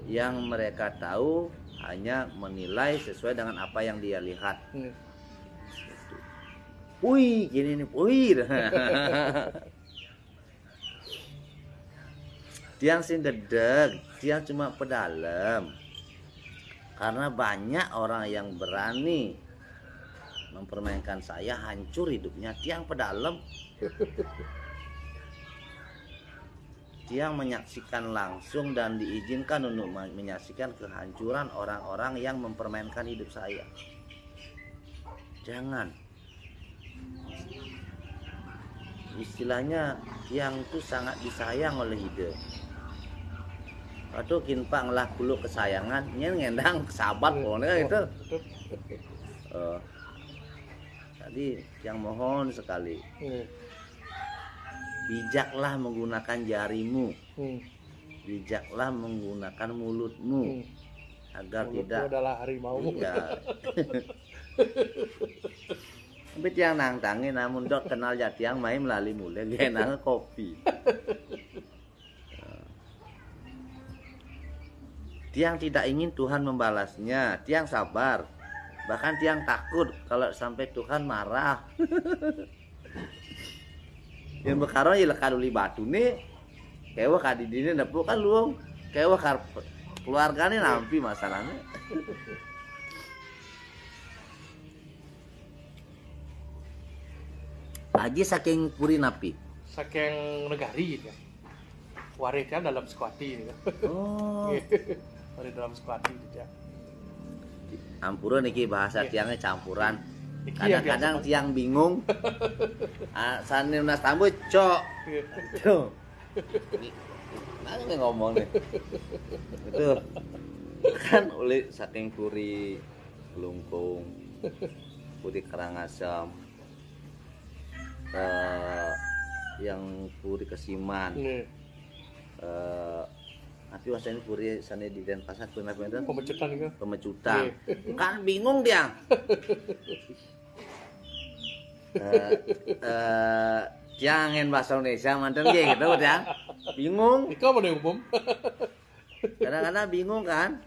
Yang mereka tahu hanya menilai sesuai dengan apa yang dia lihat. Wih, gini nih, wih. Tiang sing gedeg, tiang cuma pedalem. Karena banyak orang yang berani mempermainkan saya, hancur hidupnya. Tiang pedalem. Tiang menyaksikan langsung dan diizinkan untuk menyaksikan kehancuran orang-orang yang mempermainkan hidup saya. Jangan. Istilahnya tiang itu sangat disayang oleh hidup. Atau kinpang lah dulu kesayangan, ngendang sahabat pokoknya itu. Tadi yang mohon sekali, bijaklah menggunakan jarimu, bijaklah menggunakan mulutmu, agar Mulutmu tidak adalah harimau. Iya. Tapi tiang nang tangi namun dok kenal ya tiang main melalui mulai genang kopi. Tiang tidak ingin Tuhan membalasnya, tiang sabar. Bahkan tiang takut kalau sampai Tuhan marah. Yang bekaron ya lekaduli batu nih. Kewa kadidine nepuk kan luang. Kewa keluarganya nampi masalahnya. Aji saking puri napi. Saking negari gitu ya. Warisnya dalam sekuati ini kan. Oh. Waris dalam sekuati gitu ya. Campuran iki bahasa tiangnya campuran. Iki Kadang-kadang tiang bingung. Sane unas tambu cok. Tuh. Mana ngomong nih. Itu kan oleh saking puri Kelungkung, puri Karangasem, yang puri Kesiman. Tapi wasanya puri sana di Denpasar pernah Pemecutan itu. pemecutan. Kan bingung dia. Jangan bahasa Indonesia mantan dia gitu dia. Bingung. Itu apa nih umum? Kadang-kadang bingung kan.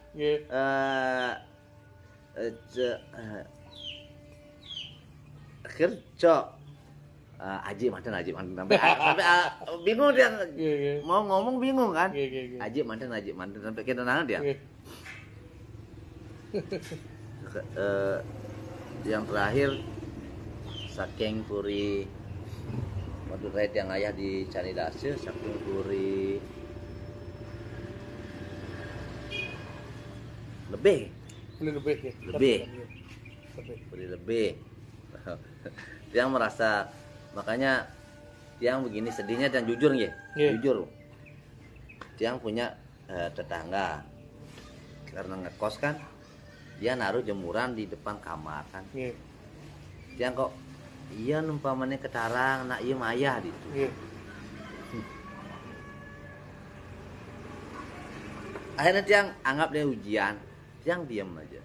Kerja. Aji mantan sampai bingung dia. Mau ngomong bingung kan. Aji mantan sampai ketenangan dia. Yang terakhir saking puri Madurai yang ayah di Canidase, saking puri lebih puri lebih dia merasa, makanya tiang begini sedihnya dan jujur ya, jujur tiang punya tetangga karena ngekos kan, dia naruh jemuran di depan kamar kan. Tiang kok iya numpamane ketarang nak iya ayah gitu. Akhirnya tiang anggap dia ujian, tiang diam aja.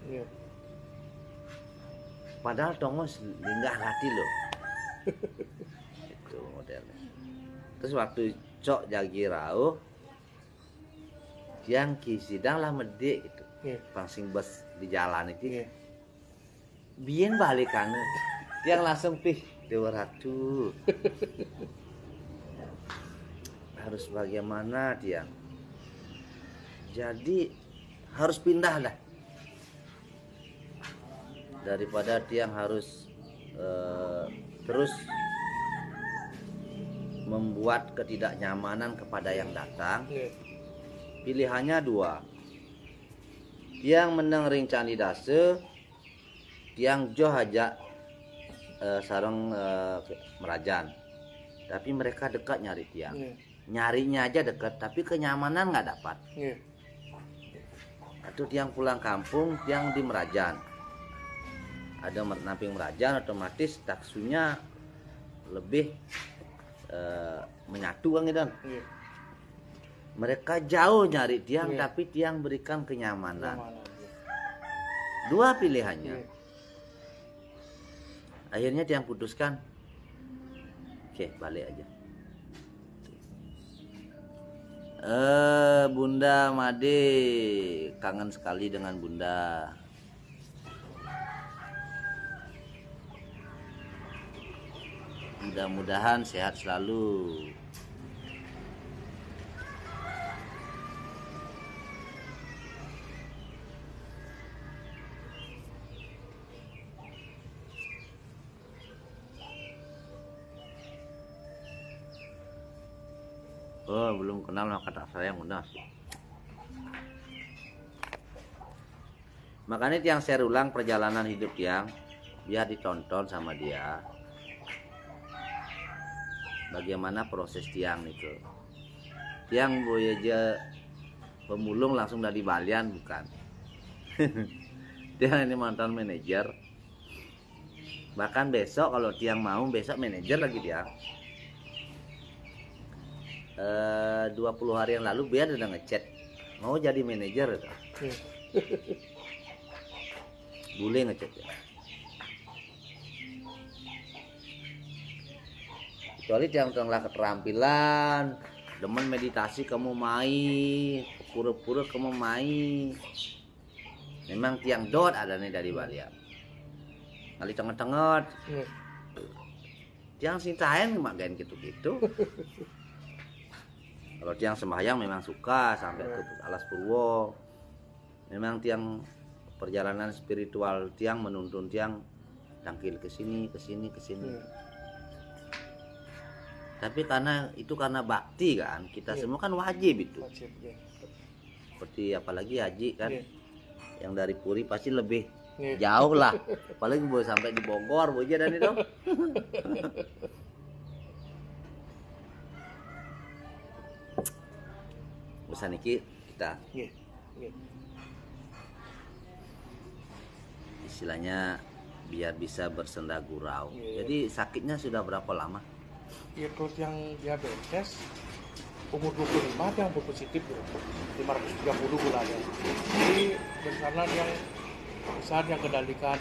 Padahal tongos linggah hati loh. Itu modelnya. Terus waktu cok jagi rauh, tiang kisidang lah medek gitu. Pangsing bus di jalan itu. Bien balik kanan. Tiang langsung pih Dewa Ratu. Harus bagaimana tiang? Jadi harus pindah lah. Daripada tiang harus terus membuat ketidaknyamanan kepada yang datang. Pilihannya dua. Tiang meneng ring candi dase, tiang jo hajak sareng merajan. Tapi mereka dekat nyari tiang. Nyarinya aja dekat, tapi kenyamanan nggak dapat. Atau tiang pulang kampung, tiang di Merajan. Ada namping Merajan, otomatis taksunya lebih menyatu kan gitu. Mereka jauh nyari tiang, tapi tiang berikan kenyamanan. Dua pilihannya. Akhirnya tiang putuskan, oke, balik aja. Bunda Made kangen sekali dengan Bunda. Mudah-mudahan sehat selalu. Oh, belum kenal maka tak sayang Bunda. Makanya tiang share ulang perjalanan hidup tiang biar ditonton sama dia. Bagaimana proses tiang itu. Tiang boy aja pemulung langsung dari Balian bukan. Tiang ini mantan manajer. Bahkan besok kalau tiang mau besok manajer lagi tiang. 20 hari yang lalu biar udah ngechat mau jadi manajer. Boleh ngechat ya. Kecuali yang telah keterampilan, demen meditasi kamu main, pura-pura kamu main. Memang tiang dot ada nih dari Bali ya. Kali tengah-tengah. Tiang sintain magain gitu-gitu. Kalau tiang sembahyang memang suka sampai ke Alas Purwo. Memang tiang perjalanan spiritual tiang menuntun tiang tangkil ke sini, ke sini, ke sini. Tapi karena itu karena bakti kan, kita semua kan wajib itu. Seperti apalagi haji kan, yang dari Puri pasti lebih jauh lah. Apalagi boleh sampai di Bogor, boleh dan itu. Pesan iki kita istilahnya biar bisa bersenda gurau. Jadi sakitnya sudah berapa lama? Ya terus yang diabetes umur 25 yang berpositif 530 gulanya. Jadi dari sana yang besar yang kendalikan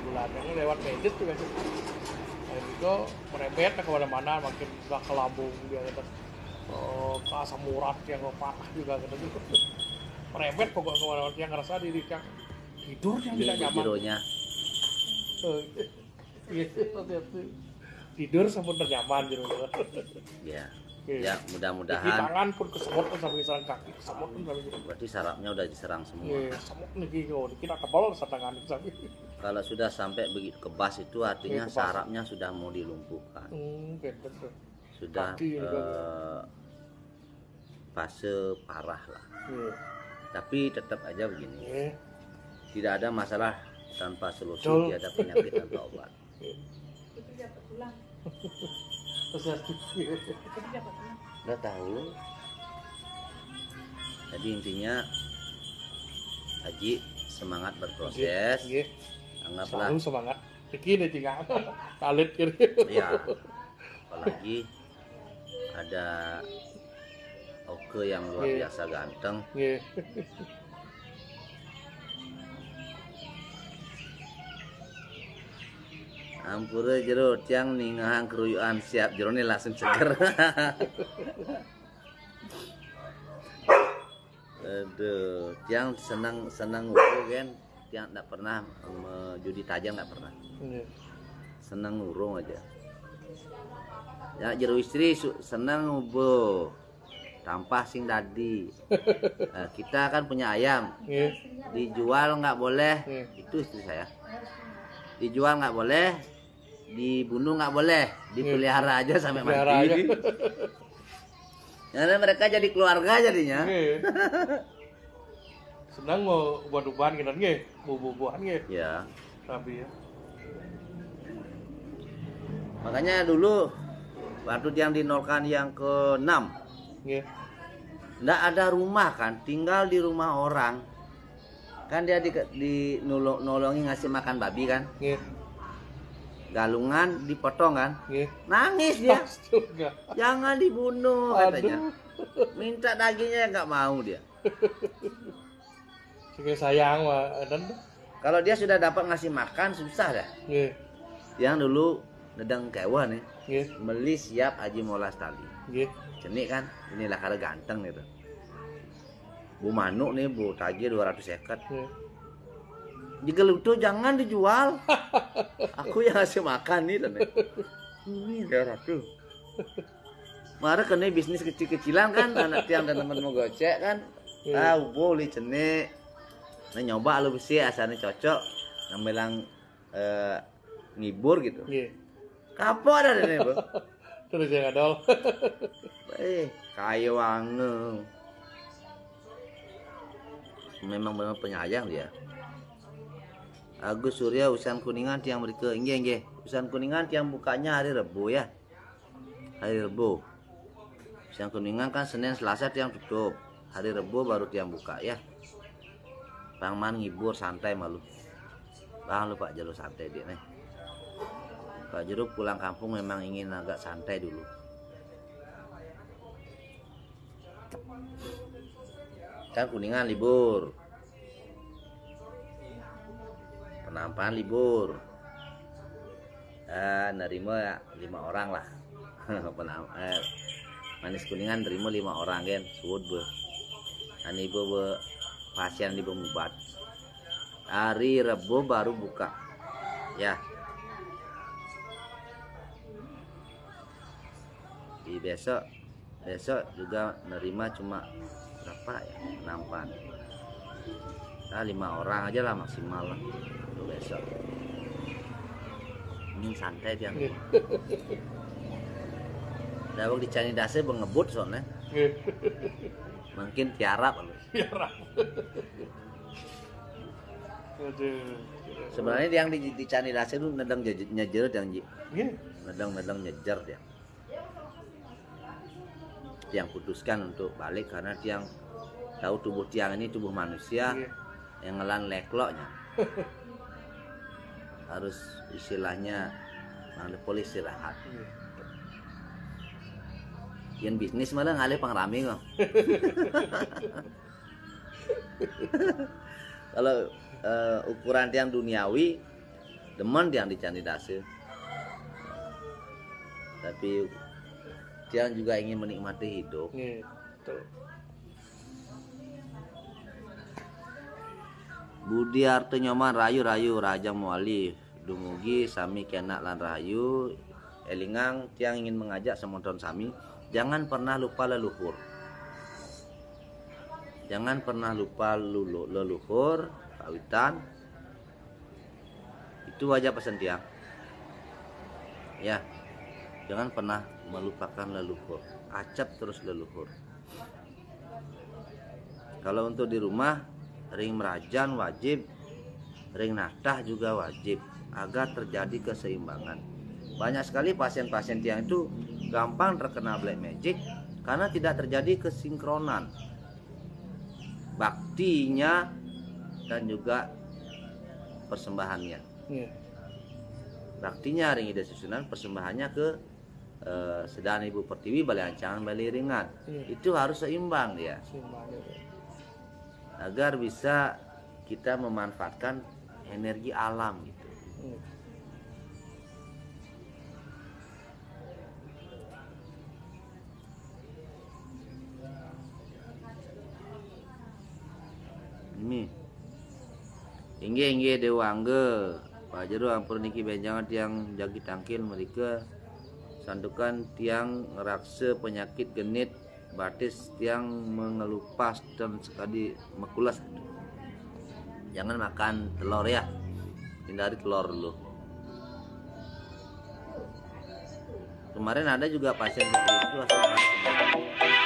gulanya ini lewat medis juga sih. Nah, itu merembet ke mana-mana makin sudah ke lambung dia gitu. Ke asam urat yang parah juga gitu. Merembet pokoknya kemana-mana yang ngerasa diri yang tidur yang tidak nyaman. Tidur sampai ternyaman gitu. Ya. Ya, mudah-mudahan. Di tangan pun kesemut sampai serang kaki, kesemut pun sampai gitu. Berarti sarafnya udah diserang semua. Iya, semut nih gitu. Kita tebal tangan sampai. Kalau sudah sampai begitu kebas itu artinya sarafnya sudah mau dilumpuhkan. Betul. Sudah fase parah lah. Tapi tetap aja begini. Tidak ada masalah tanpa solusi, tidak ada penyakit tanpa obat. Itu dapat tulang. Nggak tahu. Jadi intinya Haji semangat berproses. Anggaplah selalu semangat. Begini tinggal kalit gitu. Ya. Apalagi ada Oke yang luar biasa ganteng. Ampura jero tiang ningahang keruyuan siap jero ini langsung ceger. Aduh, tiang senang ngurung kan, tiang tidak pernah judi tajam, tidak pernah. Senang ngurung aja. Ya jero istri senang ngubo, tampah sing dadi. Nah, kita kan punya ayam, dijual nggak boleh, itu istri saya. Dijual nggak boleh, dibunuh nggak boleh, dipelihara aja sampai Pelihara aja. mati. Karena mereka jadi keluarga jadinya. Nggih. Senang mau buat-buahan gitu nggih, buah-buahan nggih. Ya. Tapi ya. Makanya dulu waktu yang dinolkan yang ke-6, Nggih. nggak ada rumah kan, tinggal di rumah orang. Kan dia nolongi ngasih makan babi kan, Nggih. galungan dipotong kan, Nggih. nangis dia, Astaga. jangan dibunuh katanya, Aduh. minta dagingnya nggak mau dia. Sing sayang mah dan Kalau dia sudah dapat ngasih makan susah dah. nggih. Yang dulu nedang kewan nih, Nggih. beli siap Haji Molas tali. Nggih. Cenik kan, inilah kalau ganteng gitu. Bu Manuk nih, Bu tagih 200 Nggih. Jika lutu jangan dijual. Aku yang ngasih makan nih dan ini dia ratu. Mara kena bisnis kecil-kecilan kan, anak tiang dan teman mau gocek kan. Ah, boleh cenik. Nah nyoba lu besi asalnya cocok, ngambilang ngibur gitu. Nggih. Kapok ada nih, Bu. Terus yang adol. Kaya wangi. Memang benar penyayang dia. Agus Surya Usan Kuningan tiang mereka inggih. Usan Kuningan tiang bukanya hari Rebo ya. Hari Rebo. Usan Kuningan kan Senin Selasa tiang tutup. Hari Rebo baru tiang buka ya. Bang Man ngibur santai malu. Bang lu Pak Jero santai dia nih. Pak Jero pulang kampung memang ingin agak santai dulu. Kan Kuningan libur. Penampakan libur. Nerima ya 5 orang lah. Manis Kuningan nerima 5 orang kan. Suwud be. Ani be pasien di Bemubat. Hari Rebo baru buka. Ya. Di besok juga nerima cuma berapa ya? 6. 5 orang aja lah maksimal lah. Besok ini santai dia. Dawang dicani dase bengebut soalnya. Mungkin tiarap. Tiarap. Aduh. Sebenarnya yang dicani dase itu nedang nyejer yang Nggih. nedang nyejer dia. Yang putuskan untuk balik karena tiang tahu tubuh tiang ini tubuh manusia yang ngelan lekloknya. Harus istilahnya ada polisi rahat. Yang bisnis malah ngalih pangrami kok. Kalau ukuran tiang duniawi, demen tiang dicandi dase. Tapi tiang juga ingin menikmati hidup. Betul. Budi Arte Nyoman rayu Raja Mualif dumugi sami kena lan rayu elingang tiang ingin mengajak semonton sami jangan pernah lupa leluhur. Jangan pernah lupa leluhur kawitan. Itu aja pesan tiang. Ya. Jangan pernah melupakan leluhur. Acap terus leluhur. Kalau untuk di rumah ring merajan wajib, ring natah juga wajib agar terjadi keseimbangan. Banyak sekali pasien-pasien tiang itu gampang terkena black magic karena tidak terjadi kesinkronan baktinya dan juga persembahannya. Baktinya ring ida susunan, persembahannya ke sedana Ibu Pertiwi bali ancangan bali ringan. Itu harus seimbang dia. Agar bisa kita memanfaatkan energi alam gitu. Ini inggih dewa angge Pak Jero ampun niki benjangan tiang jagi tangkil mereka sandukan tiang ngerakse penyakit genit batis tiang mengelupas dan sekali mekulas. Jangan makan telur ya, hindari telur dulu. Kemarin ada juga pasien seperti itu langsung